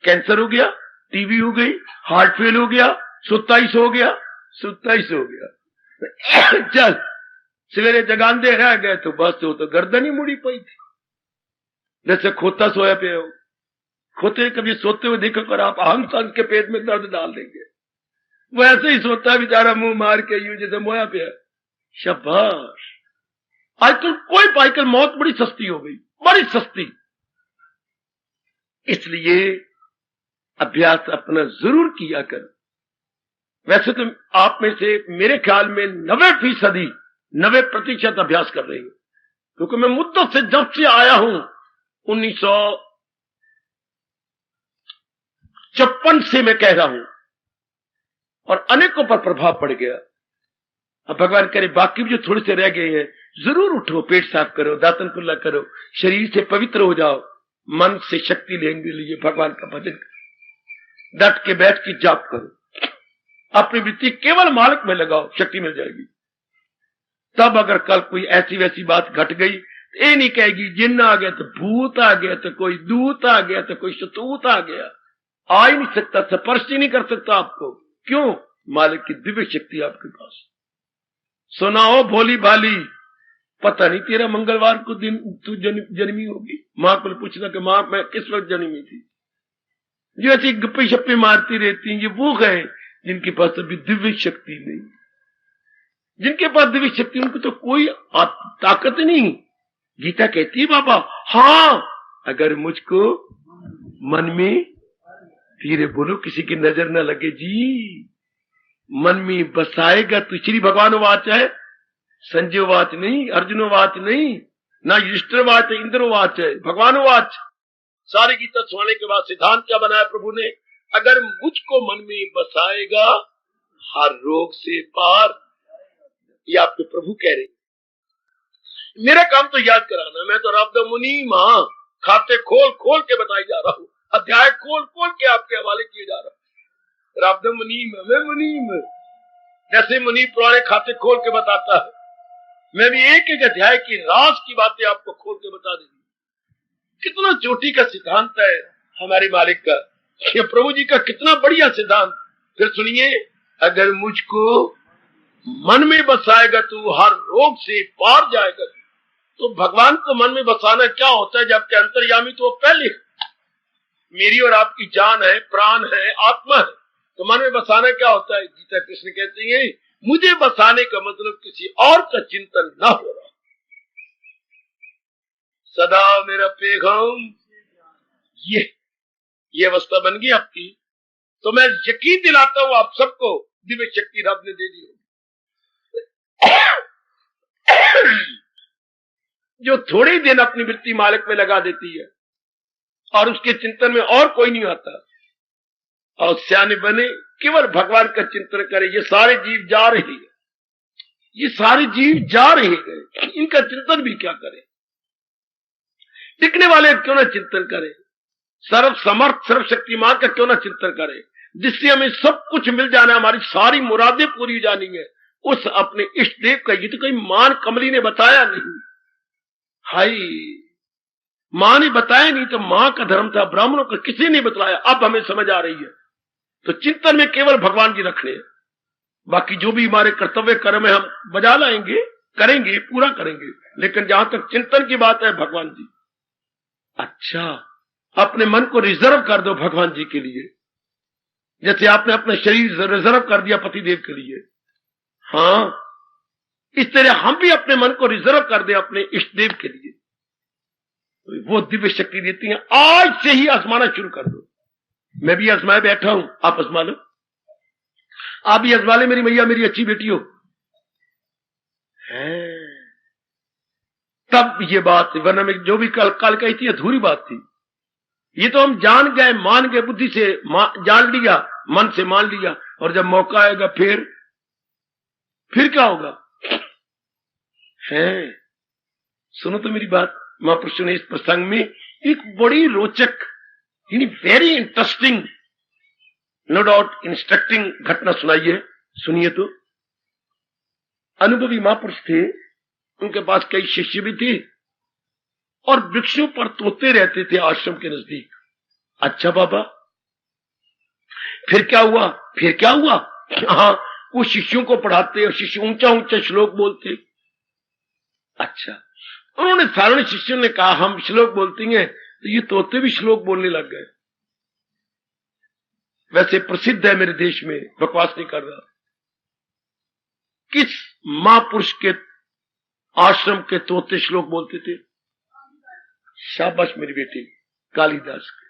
कैंसर हो गया, टीबी हो गई, हार्ट फेल हो गया, सुताइस हो गया, सुताइस हो गया। चल सवेरे जगांदे रह गए तो बस तो गर्दन ही मुड़ी पई थी, जैसे खोता सोया पे हो। खोते कभी सोते हुए देखो कर आप हंस हंस के पेट में दर्द डाल देंगे, वैसे ही सोता है बेचारा मुंह मार के यूं जैसे मोया पे है। शाबाश। आजकल कोई आजकल मौत बड़ी सस्ती हो गई, बड़ी सस्ती। इसलिए अभ्यास अपना जरूर किया कर। वैसे तो आप में से मेरे ख्याल में 90% 90% अभ्यास कर रहे हैं, क्योंकि मैं मुद्दत से जब से आया हूं 1956 से मैं कह रहा हूं, और अनेकों पर प्रभाव पड़ गया। अब भगवान करे बाकी भी जो थोड़े से रह गए हैं, जरूर उठो, पेट साफ करो, दातन कुल्ला करो, शरीर से पवित्र हो जाओ, मन से शक्ति लेने के लिए भगवान का भजन करो, डट के बैठ के जाप करो, अपनी वृत्ति केवल मालिक में लगाओ, शक्ति मिल जाएगी। तब अगर कल कोई ऐसी वैसी बात घट गई, ये नहीं कहेगी जिन्न आ गया तो भूत आ गया तो कोई दूत आ गया तो कोई शतूत आ गया, आ ही नहीं सकता, स्पर्श ही नहीं कर सकता आपको। क्यों? मालिक की दिव्य शक्ति आपके पास। सुनाओ भोली भाली, पता नहीं तेरा मंगलवार को दिन तू जन्मी होगी, मां को पूछना कि मां मैं किस वक्त जन्मी थी। जो ऐसी गप्पे शप्पे मारती रहती हैं, ये वो है जिनके पास अभी दिव्य शक्ति नहीं। जिनके पास दिव्य शक्ति उनको तो कोई ताकत नहीं। गीता कहती है बाबा, हां अगर मुझको मन में, धीरे बोलो किसी की नजर न लगे जी, मन में बसाएगा तो। श्री भगवान वाच है, संजय वाच नहीं, अर्जुन वाच नहीं, ना युधिष्ठिर वाच है, इंद्र वाच है, भगवान वाच। सारी गीता सुनाने के बाद सिद्धांत क्या बनाया प्रभु ने? अगर मुझको मन में बसाएगा हर रोग से पार। ये आपके प्रभु कह रहे। मेरा काम तो याद कराना, मैं तो रब्द मुनीम, हां खाते खोल खोल के बताई जा रहा हूं, अध्याय खोल खोल के आपके हवाले किए जा रहा हूं। रब्द मुनीम, मैं मुनीम, जैसे मुनीम पुराने खाते खोल के बताता है, मैं भी एक एक अध्याय की राज की बातें आपको खोल के बता देंगी। कितना चोटी का सिद्धांत है हमारे मालिक का, ये प्रभु जी का कितना बढ़िया सिद्धांत। फिर सुनिए, अगर मुझको मन में बसाएगा तो हर रोग से पार जाएगा। तो भगवान को मन में बसाना क्या होता है? जबकि अंतर्यामी तो वो पहले, मेरी और आपकी जान है, प्राण है, आत्मा है। तो मन में बसाना क्या होता है? गीता कृष्ण कहती है मुझे बसाने का मतलब किसी और का चिंतन ना हो रहा, सदा मेरा पैगाम ये अवस्था बन गई आपकी। तो मैं यकीन दिलाता हूं आप सबको दिव्य शक्ति रब ने दे दी होगी, जो थोड़ी दिन अपनी वृत्ति मालिक में लगा देती है और उसके चिंतन में और कोई नहीं आता, और सियाने बने केवल भगवान का चिंतन करे। ये सारे जीव जा रहे हैं, ये सारे जीव जा रहे हैं, इनका चिंतन भी क्या करें? टिकने वाले क्यों ना चिंतन करें? सर्व समर्थ सर्व शक्तिमान का क्यों ना चिंतन करें, जिससे हमें सब कुछ मिल जाना, हमारी सारी मुरादें पूरी हो जानी है। उस अपने इष्ट देव का ये तो कोई मान कमली ने बताया नहीं, हाय मां ने बताया नहीं तो मां का धर्म था, ब्राह्मणों का किसी ने बतलाया। अब हमें समझ आ रही है। तो चिंतन में केवल भगवान जी रखने, बाकी जो भी हमारे कर्तव्य कर्म है हम बजा लाएंगे, करेंगे, पूरा करेंगे, लेकिन जहां तक चिंतन की बात है भगवान जी। अच्छा, अपने मन को रिजर्व कर दो भगवान जी के लिए, जैसे आपने अपना शरीर रिजर्व कर दिया पतिदेव के लिए। हाँ, इस तरह हम भी अपने मन को रिजर्व कर दे अपने इष्ट देव के लिए, वो दिव्य शक्ति देती है। आज से ही आजमाना शुरू कर दो। मैं भी आजमाए बैठा हूं, आप आजमा लो, आप भी आजमा ले। मेरी मैया मेरी अच्छी बेटी हो है, तब ये बात, वरना में जो भी कल कही थी अधूरी बात थी। ये तो हम जान गए, मान गए, बुद्धि से जान लिया, मन से मान लिया, और जब मौका आएगा फिर क्या होगा? है, सुनो तो मेरी बात। महापुरुषों ने इस प्रसंग में एक बड़ी रोचक, very interesting, no doubt instructing घटना सुनाई है। सुनिए तो। अनुभवी महापुरुष थे, उनके पास कई शिष्य भी थे, और वृक्षों पर तोते रहते थे आश्रम के नजदीक। अच्छा बाबा, फिर क्या हुआ? हाँ, वो शिष्यों को पढ़ाते और शिष्य ऊंचा ऊंचा श्लोक बोलते। अच्छा, उन्होंने सारे शिष्यों ने कहा हम श्लोक बोलते हैं, तो ये तोते भी श्लोक बोलने लग गए। वैसे प्रसिद्ध है मेरे देश में, बकवास नहीं कर रहा। किस महापुरुष के आश्रम के तोते श्लोक बोलते थे? शाबाश मेरी बेटी, कालिदास के।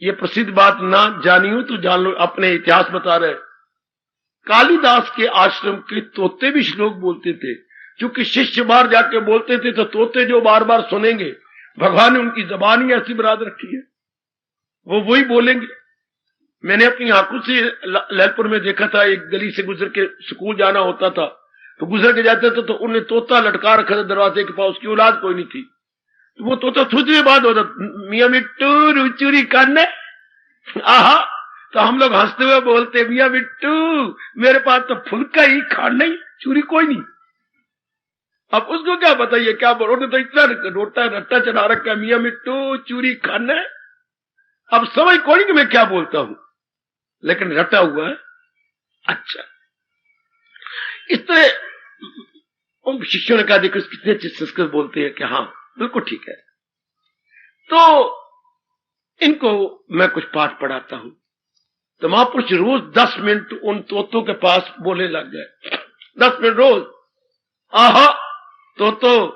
ये प्रसिद्ध बात ना जानी हो तो जान लो, अपने इतिहास बता रहे। कालिदास के आश्रम के तोते भी श्लोक बोलते थे, क्योंकि शिष्य बाहर जाके बोलते थे तो तोते जो बार बार सुनेंगे, भगवान ने उनकी जबान ही ऐसी बना रखी है, वो वही बोलेंगे। मैंने अपनी आंखों से लहलपुर में देखा था, एक गली से गुजर के स्कूल जाना होता था, तो गुजर के जाते थे तो उन्हें तोता लटका रखा था दरवाजे के पास, उसकी औलाद कोई नहीं थी। तो वो तोता थोड़ी देर बाद होता, मियां मिट्टू रुचुरी करने, आहा, तो हम लोग हंसते हुए बोलते, मियां मिट्टू मेरे पास तो फुल्का ही खाना ही, चूरी कोई नहीं। अब उसको क्या बताइए क्या बोल, उन्होंने तो इतना रोटा रट्टा चढ़ा रखा, मियां मिट्टू चूरी खाना। अब समझ कोई नहीं कि मैं क्या बोलता हूं, लेकिन रटा हुआ है। अच्छा, इस तरह उन शिष्यों ने कहा देखो कितने अच्छे संस्कृत बोलते हैं, कि हाँ बिल्कुल ठीक है, तो इनको मैं कुछ पाठ पढ़ाता हूं। तो महापुरुष रोज 10 मिनट उन तोतों के पास बोलने लग गए, 10 मिनट रोज। आहा तोतो,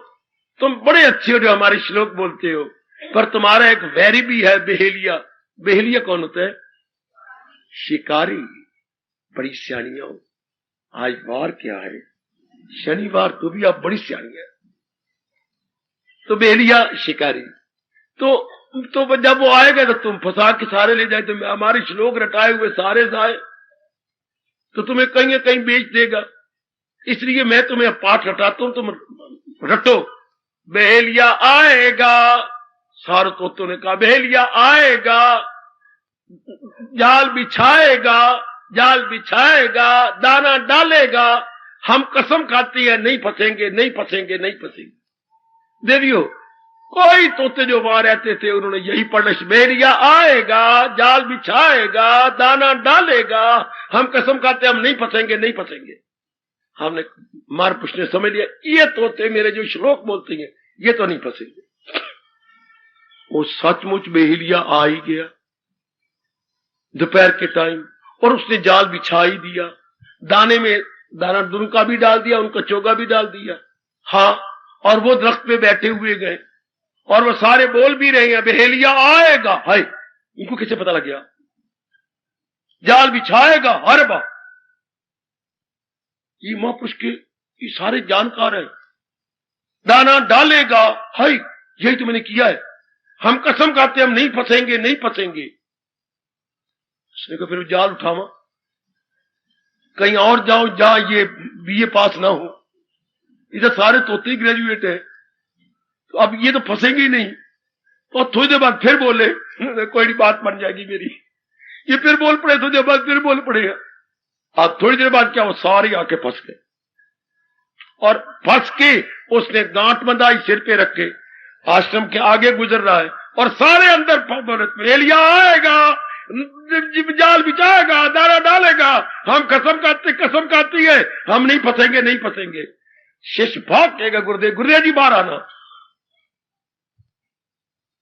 तुम बड़े अच्छे हो जो हमारे श्लोक बोलते हो, पर तुम्हारा एक वैरी भी है, बेहेलिया। बेहेलिया कौन होता है? शिकारी। बड़ी सियानियां हो, आज वार क्या है? शनिवार, तो भी आप बड़ी सियानी है। तो बेहेलिया शिकारी, तो जब वो आएगा तो तुम फंसा के सारे ले जाए, तो हमारे श्लोक रटाए हुए सारे जाए तो तुम्हें कहीं कहीं बेच देगा। इसलिए मैं तुम्हें पाठ रटाता हूं, तुम रटो। बेहेलिया आएगा, सारे तोतों ने कहा बेहेलिया आएगा, जाल बिछाएगा, दाना डालेगा, हम कसम खाती है नहीं फंसेंगे, नहीं फंसेंगे, नहीं फंसेंगे। देवियो, कोई तोते जो वहां रहते थे उन्होंने यही पढ़ना, बेहेलिया आएगा, जाल बिछाएगा, दाना डालेगा, हम कसम खाते हम नहीं फंसेंगे, नहीं फंसेंगे। हमने महापुरुष ने समझ लिया, ये तोते मेरे जो श्लोक बोलते हैं ये तो नहीं फंसेंगे। वो सचमुच बेहिलिया आ ही गया दोपहर के टाइम, और उसने जाल बिछा ही दिया। दाने में दाना उनका भी डाल दिया, उनका चोगा भी डाल दिया। हाँ, और वो दरख्त पे बैठे हुए गए और वो सारे बोल भी रहे हैं बहेलिया आएगा। हाय, इनको कैसे पता लग गया? जाल बिछाएगा, हर बार ये महापुरुष के ये सारे जानकार है। दाना डालेगा, हाय यही तो मैंने किया है, हम कसम खाते हम नहीं फंसेंगे, नहीं फंसेंगे। उसने कहा फिर जाल उठावा, कहीं और जाओ जहां ये बीए पास ना हो, इधर सारे तोते ग्रेजुएट है, तो अब ये तो फंसेंगे ही नहीं। और थोड़ी देर बाद फिर बोले, कोई नहीं बात बन जाएगी मेरी। ये फिर बोल पड़े, थोड़ी देर बाद फिर बोल पड़ेगा। अब थोड़ी देर बाद क्या, वो सारे आके फंस गए, और फंस के उसने गांठ बंधाई सिर पे रख के आश्रम के आगे गुजर रहा है, और सारे अंदर एलिया आएगा, जाल बिछाएगा, दाना डालेगा, हम कसम खाती है हम नहीं फंसेंगे, नहीं फंसेंगे। शिष्य भाग कहेगा गुरुदेव जी बाहर आना,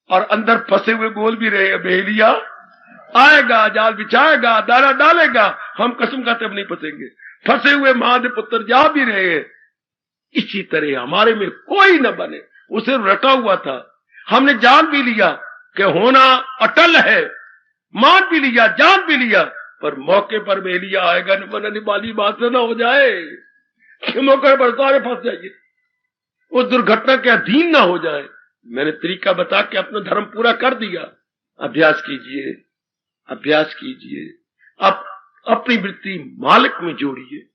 और अंदर फंसे हुए बोल भी रहे बेलिया आएगा, जाल बिछाएगा, दाना डालेगा, हम कसम खाते हम नहीं फंसेंगे। फंसे हुए महादेव पुत्र जा भी रहे हैं। इसी तरह हमारे में कोई न बने, उसे रटा हुआ था। हमने जान भी लिया कि होना अटल है, मान भी लिया, जान भी लिया, पर मौके पर बेलिया आएगा न बनने वाली बात न हो जाए कि मौके पर सारे फंस जाइए, वो दुर्घटना के अधीन ना हो जाए। मैंने तरीका बता के अपना धर्म पूरा कर दिया। अभ्यास कीजिए, अभ्यास कीजिए, अब अपनी वृत्ति मालिक में जोड़िए।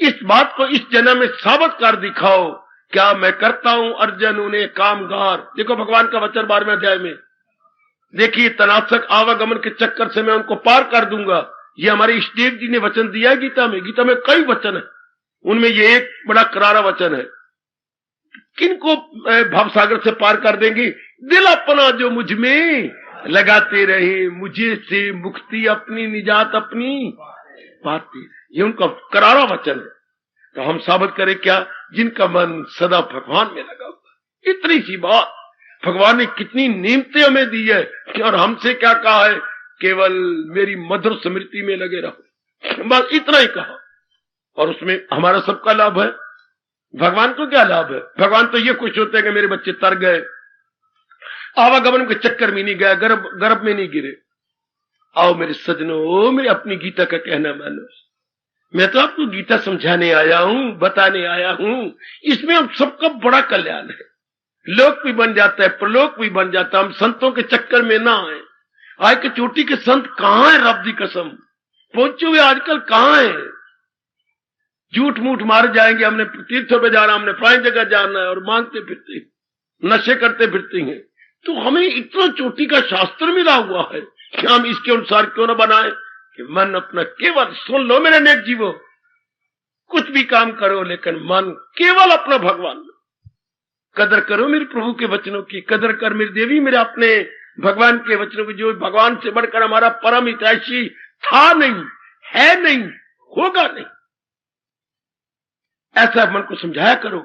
इस बात को इस जन्म में साबित कर दिखाओ, क्या मैं करता हूं अर्जुन उन्हें कामगार। देखो भगवान का वचन 12वें अध्याय में, देखिए तनाशक आवागमन के चक्कर से मैं उनको पार कर दूंगा। ये हमारे इष्टदेव जी ने वचन दिया है गीता में। गीता में कई वचन है, उनमें ये एक बड़ा करारा वचन है। किनको भवसागर से पार कर देंगे? दिल अपना जो मुझ में लगाते रहे, मुझे से मुक्ति अपनी निजात अपनी पाते। ये उनका करारा वचन है। तो हम साबित करें क्या? जिनका मन सदा भगवान में लगा हुआ। इतनी सी बात, भगवान ने कितनी नियमतें हमें दी है, और हमसे क्या कहा है? केवल मेरी मधुर स्मृति में लगे रहो, बस इतना ही कहा। और उसमें हमारा सबका लाभ है। भगवान को क्या लाभ है? भगवान तो ये खुश होते हैं कि मेरे बच्चे तर गए, आवागमन के चक्कर में नहीं गया, गर्भ में नहीं गिरे। आओ मेरे सजनों, मेरे अपनी गीता का कहना मानो। मैं तो आपको गीता समझाने आया हूं, बताने आया हूं। इसमें हम सबका बड़ा कल्याण है। लोक भी बन जाता है, प्रलोक भी बन जाता है। हम संतों के चक्कर में ना आए। आज के चोटी के संत कहां है? रब दी कसम पहुंचे हुए आजकल कहां है? झूठ मूठ मार जाएंगे, हमने तीर्थों पे जाना, हमने फलानी जगह जाना है, और मांगते फिरते, नशे करते फिरते हैं। तो हमें इतना चोटी का शास्त्र मिला हुआ है कि हम इसके अनुसार क्यों ना बनाए कि मन अपना केवल, सुन लो मेरे नेक जीवो, कुछ भी काम करो लेकिन मन केवल अपना भगवान। कदर करो मेरे प्रभु के वचनों की, कदर कर मेरी देवी मेरे अपने भगवान के वचनों की, जो भगवान से बढ़कर हमारा परम हितैषी था नहीं, है नहीं, होगा नहीं। ऐसा मन को समझाया करो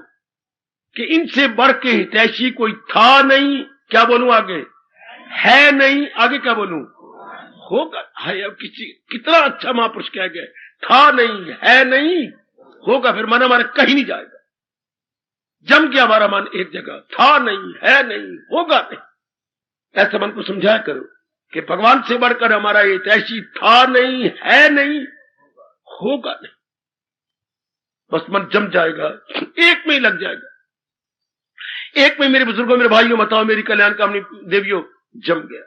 कि इनसे बढ़ के हितैषी कोई था नहीं। क्या बोलूं आगे? है नहीं, आगे क्या बोलूं? होगा। है, अब कितना अच्छा महापुरुष कह गए, था नहीं, है नहीं, होगा। फिर मन हमारा कहीं नहीं जाएगा। जम गया हमारा मन एक जगह, था नहीं, है नहीं, होगा नहीं। ऐसा मन को समझाया करो कि भगवान से बढ़कर हमारा ये हितैषी था नहीं, है नहीं, होगा नहीं। बस मन जम जाएगा, एक में ही लग जाएगा। एक में मेरे बुजुर्गों, मेरे भाइयों, बताओ मेरी कल्याण कामनी देवियों, जम गया।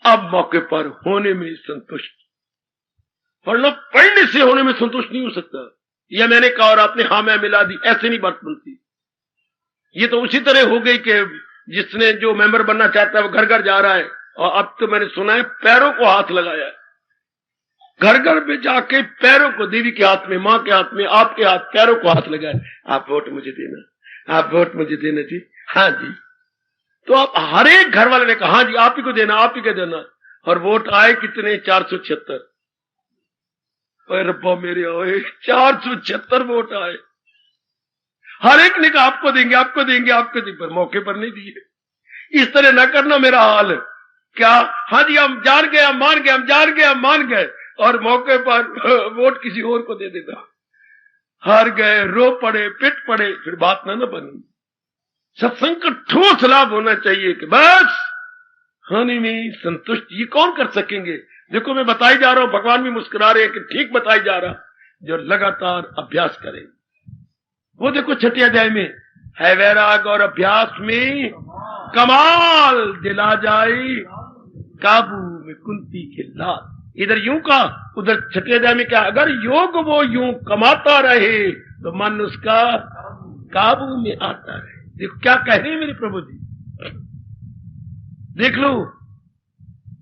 अब मौके पर होने में संतुष्ट, वरना पढ़ने से होने में संतुष्ट नहीं हो सकता। यह मैंने कहा और आपने हाँ मैं मिला दी, ऐसे नहीं बात बनती। ये तो उसी तरह हो गई कि जिसने जो मेंबर बनना चाहता है वो घर घर जा रहा है, और अब तो मैंने सुना है पैरों को हाथ लगाया है। घर घर पे जाके पैरों को, देवी के हाथ में, माँ के हाथ में, आपके हाथ, पैरों को हाथ लगाए। आप वोट मुझे देना, आप वोट मुझे देना जी, हाँ जी। तो आप हर एक घर वाले ने कहा हाँ जी आप ही को देना, आप ही को देना। और वोट आए कितने? 476। रब्बा मेरे आए 476 वोट आए। हर एक ने कहा आपको देंगे, आपको देंगे, आपको देंगे, पर मौके पर नहीं दिए। इस तरह ना करना मेरा हाल। क्या? हाँ जी, हम जान गए, हम मान गए, हम जान गए, हम मान गए, और मौके पर वोट किसी और को दे देता। हार गए, रो पड़े, पिट पड़े, फिर बात ना बनी। सत्संग का ठोस लाभ होना चाहिए कि बस हानि में संतुष्ट। ये कौन कर सकेंगे? देखो मैं बताई जा रहा हूं, भगवान भी मुस्कुरा रहे हैं कि ठीक बताई जा रहा। जो लगातार अभ्यास करे, वो देखो छठे अध्याय में है, वैराग और अभ्यास में कमाल दिला जाए काबू में कुंती के लाल। इधर यूं का, उधर छठे अध्याय में क्या? अगर योग वो यूं कमाता रहे तो मन उसका काबू में आता रहे। देखो क्या कह रहे हैं मेरे प्रभु जी, देख लो।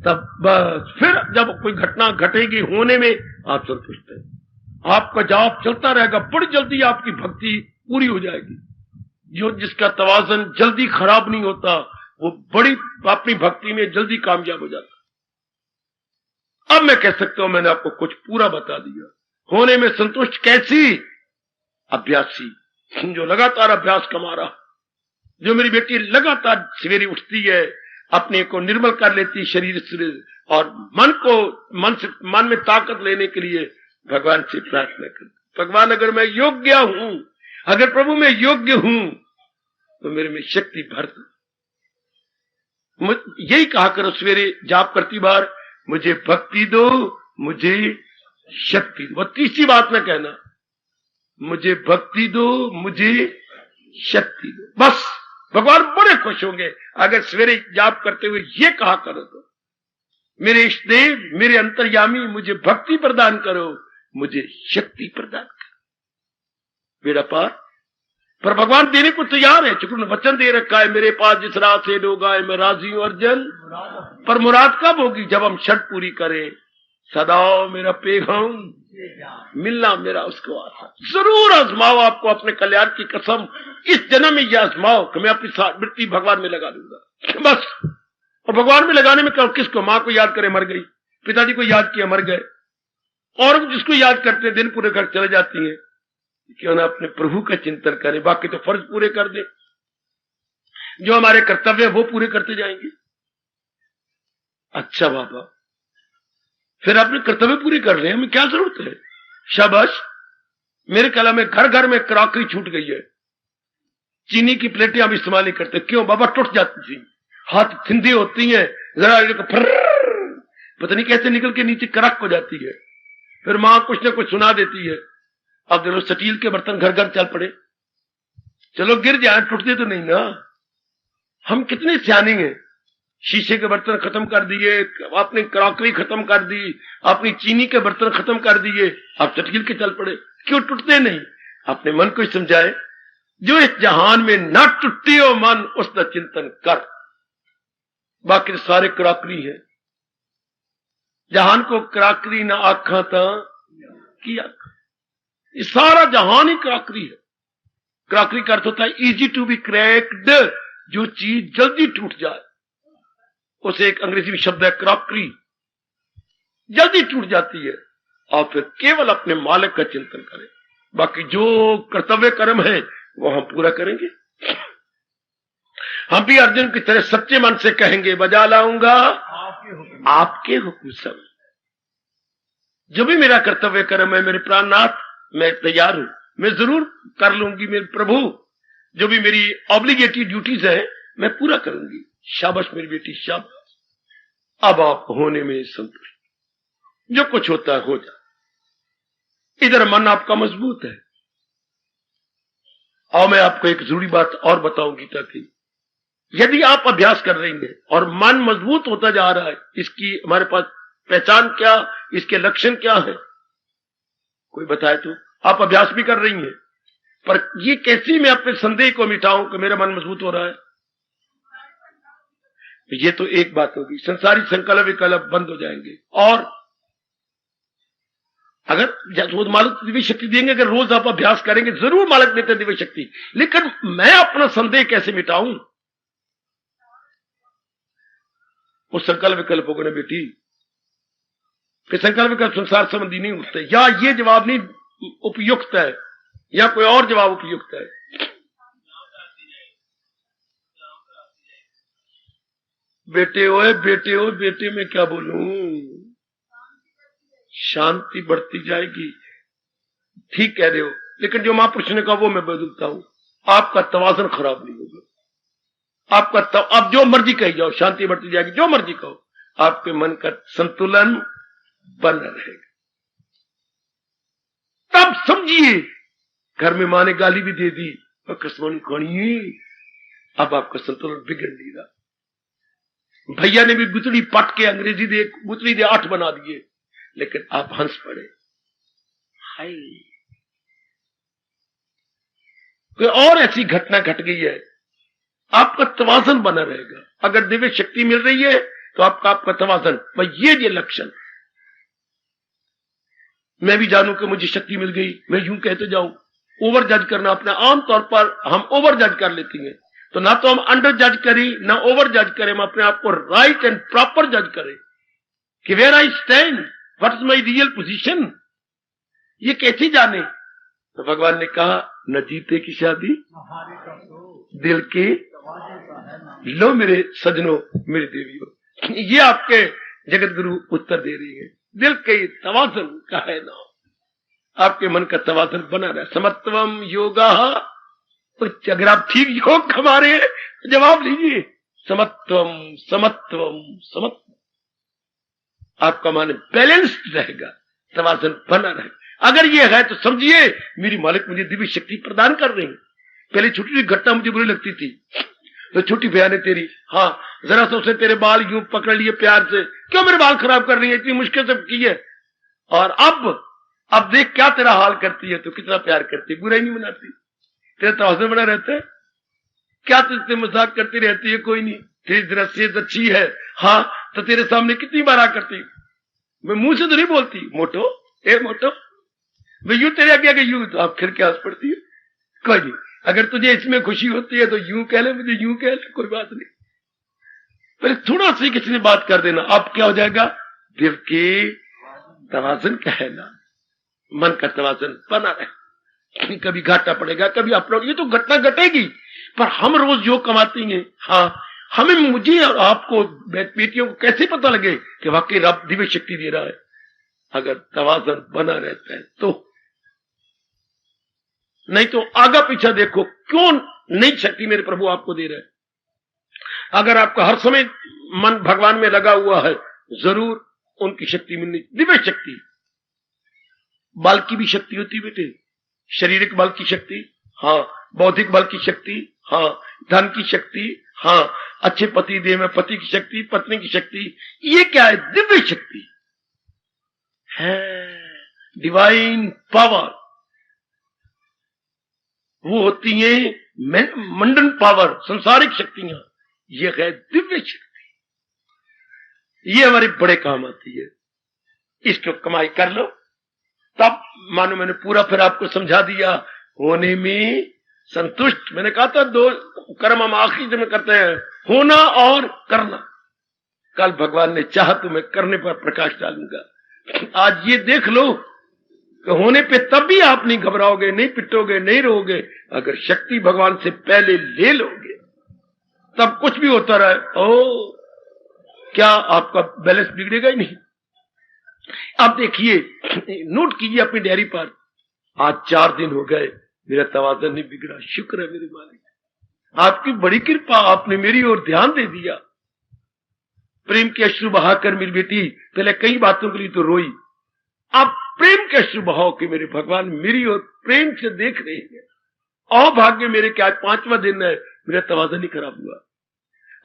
तब बस फिर जब कोई घटना घटेगी होने में, आप संतुष्ट हैं, आपका जाप चलता रहेगा, बड़ी जल्दी आपकी भक्ति पूरी हो जाएगी। जो जिसका तवाज़न जल्दी खराब नहीं होता, वो बड़ी अपनी भक्ति में जल्दी कामयाब हो जाता। अब मैं कह सकता हूं मैंने आपको कुछ पूरा बता दिया। होने में संतुष्ट कैसी? अभ्यासी, जो लगातार अभ्यास कमा रहा। जो मेरी बेटी लगातार सवेरे उठती है, अपने को निर्मल कर लेती शरीर से, और मन में ताकत लेने के लिए भगवान से प्रार्थना करती। भगवान अगर मैं योग्य हूं, अगर प्रभु मैं योग्य हूं, तो मेरे में शक्ति भर दो। यही कहा करो सवेरे जाप करती बार, मुझे भक्ति दो, मुझे शक्ति दो। तीसरी बात ना कहना, मुझे भक्ति दो, मुझे शक्ति दो। बस भगवान बड़े खुश होंगे अगर सवेरे जाप करते हुए ये कहा करो तो, मेरे इष्ट देव, मेरे अंतर्यामी, मुझे भक्ति प्रदान करो, मुझे शक्ति प्रदान करो। बेड़ा पार। पर भगवान देने को तैयार है, चूंकि वचन दे रखा है, मेरे पास जिस रात से लोग आए मैं राजी हूं अर्जन। पर मुराद कब होगी? जब हम शर्त पूरी करें। सदा मेरा पैगाम मिलना मेरा उसको आशा। जरूर आजमाओ, आपको अपने कल्याण की कसम, इस जन्म में यह आजमाओ कि मैं अपनी मृत्यु भगवान में लगा दूंगा बस। और भगवान में लगाने में किसको? मां को याद करे मर गई, पिताजी को याद किया मर गए, और जिसको याद करते दिन पूरे घर चले जाती है। क्यों ना अपने प्रभु का चिंतन करें, बाकी तो फर्ज पूरे कर दे, जो हमारे कर्तव्य वो पूरे करते जाएंगे। अच्छा बाबा, फिर अपने कर्तव्य पूरे कर रहे हैं, हमें क्या जरूरत है? शाबाश। मेरे कला में घर घर में क्रॉकरी छूट गई है, चीनी की प्लेटें हम इस्तेमाल नहीं करते। क्यों बाबा? टूट जाती थी, हाथ थिंदी होती हैं, जरा पता नहीं कैसे निकल के नीचे करक हो जाती है, फिर मां कुछ ना कुछ सुना देती है। अब देखो स्टील के बर्तन घर घर चल पड़े, चलो गिर जाए, टूटते तो नहीं ना। हम कितने सियाने हैं, शीशे के बर्तन खत्म कर दिए, अपनी क्रॉकरी खत्म कर दी, अपनी चीनी के बर्तन खत्म कर दिए, अब स्टील के चल पड़े। क्यों टूटते नहीं? अपने मन को समझाए, जो इस जहान में न टूटती हो मन, उसका चिंतन कर। बाकी सारे क्रॉकरी है, जहान को क्रॉकरी ना आखा था किया। ये सारा जहान ही क्रॉकरी है। क्रॉकरी का अर्थ होता है इजी टू बी क्रैक्ड, जो चीज जल्दी टूट जाए, उसे एक अंग्रेजी में शब्द है क्रॉकरी, जल्दी टूट जाती है। और फिर केवल अपने मालिक का चिंतन करें, बाकी जो कर्तव्य कर्म है वो हम पूरा करेंगे। हम भी अर्जुन की तरह सच्चे मन से कहेंगे, बजा लाऊंगा आपके हुक्म सब। जो भी मेरा कर्तव्य कर्म है मेरे प्राणनाथ, मैं तैयार हूं, मैं जरूर कर लूंगी मेरे प्रभु। जो भी मेरी ऑब्लिगेटरी ड्यूटीज है मैं पूरा करूंगी। शाबाश मेरी बेटी, शाबाश। अब आप होने में संतुष्ट, जो कुछ होता है हो जाए। इधर मन आपका मजबूत है। और मैं आपको एक जरूरी बात और बताऊं गीता की, यदि आप अभ्यास कर रही हैं और मन मजबूत होता जा रहा है, इसकी हमारे पास पहचान क्या, इसके लक्षण क्या है? कोई बताए तो। आप अभ्यास भी कर रही हैं, पर ये कैसे मैं अपने संदेह को मिटाऊं कि मेरा मन मजबूत हो रहा है? ये तो एक बात होगी, संसारी संकल्प विकल्प बंद हो जाएंगे। और अगर मालिक दिव्य शक्ति देंगे, अगर रोज आप अभ्यास करेंगे, जरूर मालिक देते हैं दिव्य शक्ति, लेकिन मैं अपना संदेह कैसे मिटाऊं? वो संकल्प विकल्प होगा ना बेटी, कि संकल्प विकल्प संसार संबंधी नहीं उठते, या ये जवाब नहीं उपयुक्त है, या कोई और जवाब उपयुक्त है। बेटे हो बेटे में क्या बोलूं, शांति बढ़ती जाएगी। ठीक कह रहे हो, लेकिन जो महापुरुष ने कहा वो मैं बदलता हूं। आपका तवाज़ुन खराब नहीं होगा। आपका आप जो मर्जी कही जाओ, शांति बढ़ती जाएगी। जो मर्जी कहो, आपके मन का संतुलन बना रहेगा। तब समझिए, घर में माँ ने गाली भी दे दी, कसमन खानी, अब आपका संतुलन बिगड़ नहीं रहा। भैया ने भी गुतड़ी पट के अंग्रेजी दे गुतड़ी दे 8 बना दिए, लेकिन आप हंस पड़े। हाय, कोई और ऐसी घटना घट गई है, आपका तवाज़ुन बना रहेगा। अगर दिव्य शक्ति मिल रही है तो आपका तवाज़ुन, भाई ये लक्षण। मैं भी जानूं कि मुझे शक्ति मिल गई, मैं यूं कहते जाऊं, ओवर जज करना अपने, आमतौर पर हम ओवर जज कर लेती हैं। तो ना तो हम अंडर जज करें ना ओवर जज करें, हम अपने आप को राइट एंड प्रॉपर जज करें कि where I stand, what is my real position. ये कैसे जाने? तो भगवान ने कहा, न जीते की शादी दिल के, लो मेरे सजनों, मेरी देवियों, ये आपके जगत गुरु उत्तर दे रही है। दिल के तवाज़ुन का है नाम, आपके मन का तवाज़ुन बना रहा। समत्वम योगा, अगर आप ठीक योग कमा रहे हैं, जवाब लीजिए, समत्वम समत्वम समत्वम, आपका मन बैलेंस्ड रहेगा, तवाज़ुन बना रहेगा। अगर ये है तो समझिए मेरी मालिक मुझे दिव्य शक्ति प्रदान कर रही है। पहले छोटी छोटी घटना मुझे बुरी लगती थी, तो छोटी बहन है तेरी, हाँ जरा सा उसने तेरे बाल यूं पकड़ लिए प्यार से, क्यों मेरे बाल खराब कर रही है, इतनी मुश्किल से की है। और अब देख क्या तेरा हाल करती है, तो कितना प्यार करती है, बुराई नहीं मनाती, तेरा तवाज़ुन बना रहता है। क्या तुझसे मजाक करती रहती है, कोई नहीं, तेरी जरा सेहत अच्छी है, हाँ तो तेरे सामने कितनी बार आ करती, मैं मुंह से तो नहीं बोलती, मोटो ए मोटो, मैं यूं तेरे आगे यूं, तो आप फिर क्या हंस पड़ती है। कोई नहीं, अगर तुझे इसमें खुशी होती है तो यूं कह ले, मुझे यूं कह ले, कोई बात नहीं। पहले थोड़ा सा किसी ने बात कर देना, अब क्या हो जाएगा, दिल के तवाज़ुन का है ना, मन का तवाज़ुन बना रहे। कभी घाटा पड़ेगा, कभी अपलोड, ये तो घटना घटेगी, पर हम रोज जो कमाती हैं, हाँ हमें, मुझे और आपको बेटियों को कैसे पता लगे कि वाकई रब दिव्य शक्ति दे रहा है? अगर तवाज़ुन बना रहता है तो। नहीं तो आगा पीछा देखो, क्यों नई शक्ति मेरे प्रभु आपको दे रहे हैं। अगर आपका हर समय मन भगवान में लगा हुआ है, जरूर उनकी शक्ति मिलनी। दिव्य शक्ति, बल की भी शक्ति होती है बेटे, शारीरिक बल की शक्ति, हाँ, बौद्धिक बल की शक्ति, हाँ, धन की शक्ति, हाँ, अच्छे पति देह में पति की शक्ति, पत्नी की शक्ति, ये क्या है? दिव्य शक्ति है, डिवाइन पावर। वो होती है मंडन पावर, संसारिक शक्तियां, ये है दिव्य शक्ति, ये हमारे बड़े काम आती है। इसको कमाई कर लो, तब मानो मैंने पूरा फिर आपको समझा दिया। होने में संतुष्ट, मैंने कहा था 2 कर्म हम आखिरी में करते हैं, होना और करना। कल भगवान ने चाहा तो मैं करने पर प्रकाश डालूंगा। आज ये देख लो कि होने पे तब भी आप नहीं घबराओगे, नहीं पिटोगे, नहीं रोगे, अगर शक्ति भगवान से पहले ले लोगे, तब कुछ भी होता रहे, ओ क्या आपका बैलेंस बिगड़ेगा ही नहीं। अब देखिए, नोट कीजिए अपनी डायरी पर, आज 4 दिन हो गए, मेरा तवाज़ुन नहीं बिगड़ा। शुक्र है मेरे मालिक, आपकी बड़ी कृपा, आपने मेरी ओर ध्यान दे दिया। प्रेम के अश्रु बहाकर मेरी बेटी पहले कई बातों के लिए तो रोई, अब प्रेम के अश्रु बहाओ कि मेरे भगवान मेरी ओर प्रेम से देख रहे हैं। और भाग्य मेरे कि आज 5वां दिन है, मेरा तवाज़ुन नहीं खराब हुआ।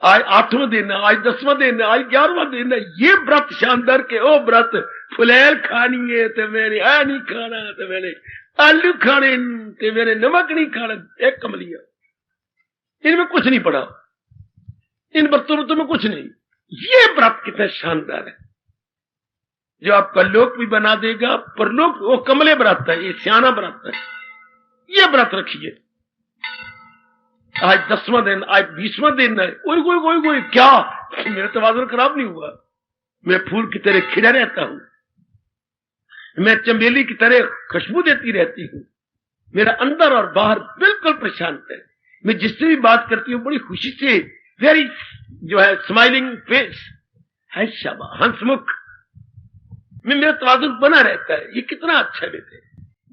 आज 8वां दिन है, आज 10वां दिन है, आज 11वां दिन है। ये व्रत शानदार के, ओ व्रत फुलैल खानी है तो मैंने आ नहीं खाना, तो मैंने आलू खाने तो मैंने नमक नहीं खाना। एक कमलिया, इनमें कुछ नहीं पड़ा, इन व्रतों में कुछ नहीं। ये व्रत कितना शानदार है, जो आपका लोक भी बना देगा, परलोक। वो कमले व्रत है, ये सियाना व्रत है, ये व्रत रखिए। आज 10वां दिन, आज 20वां दिन है, कोई क्या, मेरा तवाज़ुन खराब नहीं हुआ। मैं फूल की तरह खिला रहता हूं, मैं चमेली की तरह खुशबू देती रहती हूं, मेरा अंदर और बाहर बिल्कुल प्रशांत है। मैं जिससे भी बात करती हूँ बड़ी खुशी से वेरी जो है स्माइलिंग फेस है, शबा हंसमुख में मेरा तवाजुन बना रहता है। ये कितना अच्छा बेटे,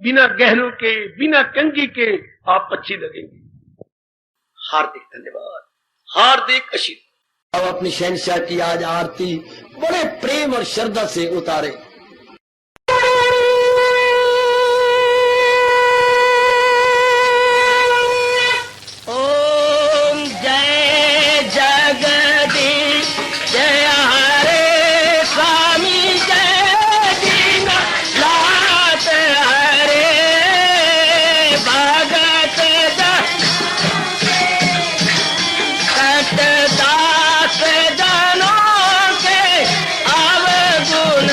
बिना गहनों के, बिना कंघी के आप अच्छी लगेंगी। हार्दिक धन्यवाद, हार्दिक आशीर्वाद। अब अपनी शहंशाह की आज आरती बड़े प्रेम और श्रद्धा से उतारे। ओम जय जगदीश जय हरे स्वामी जय दीना लात हरे भगत दास जनों के अवगुण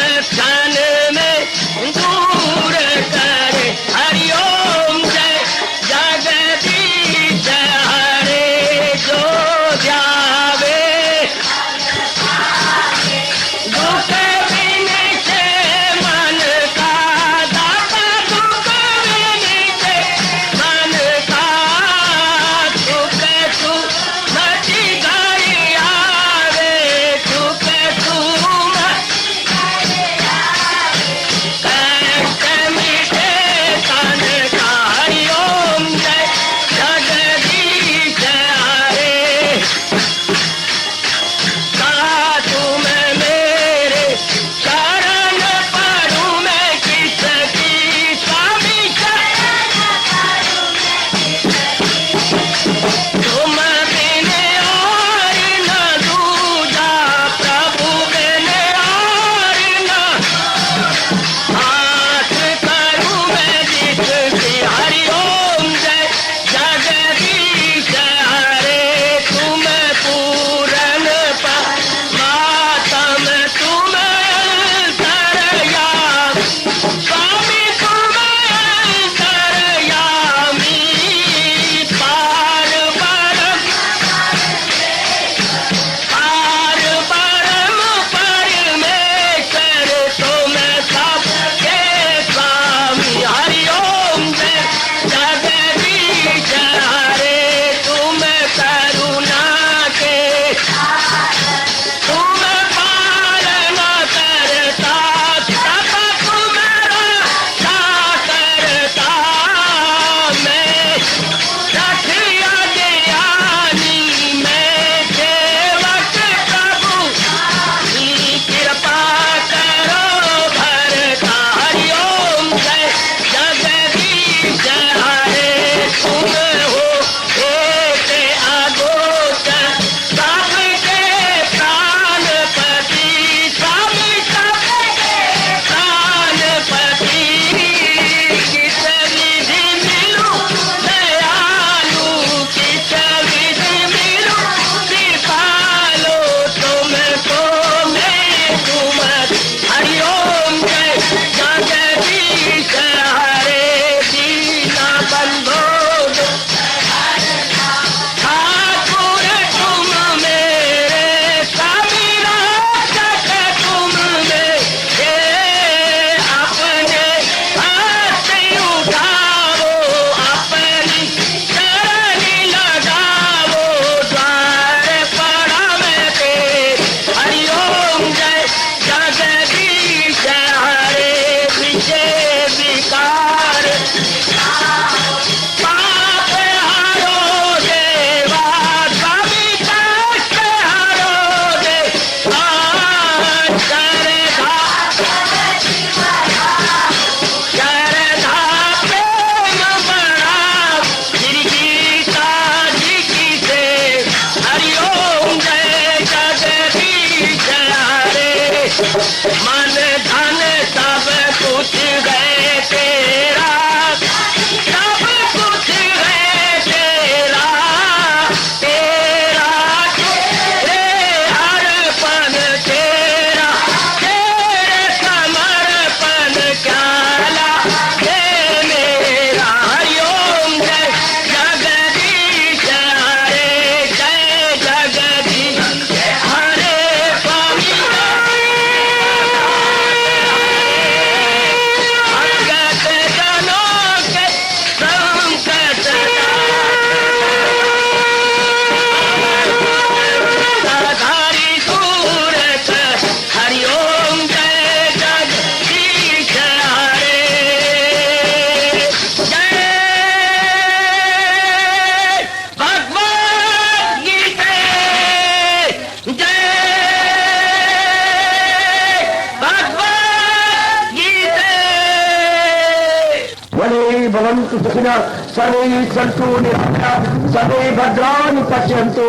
सर्वे भवन्तु सुखिनः सर्वे सन्तु निरामयाः सर्वे भद्राणि पश्यन्तु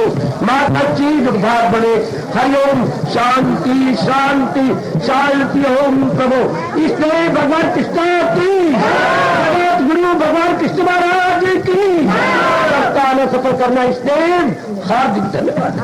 मां कश्चित् दुर्भाग् बने। हरि ओम शांति शांति शांति। ओम प्रभु इसलिए भगवान कृष्ण की जगत गुरु भगवान कृष्ण महाराज की सप्ताह में सफल करना इसलिए हार्दिक धन्यवाद।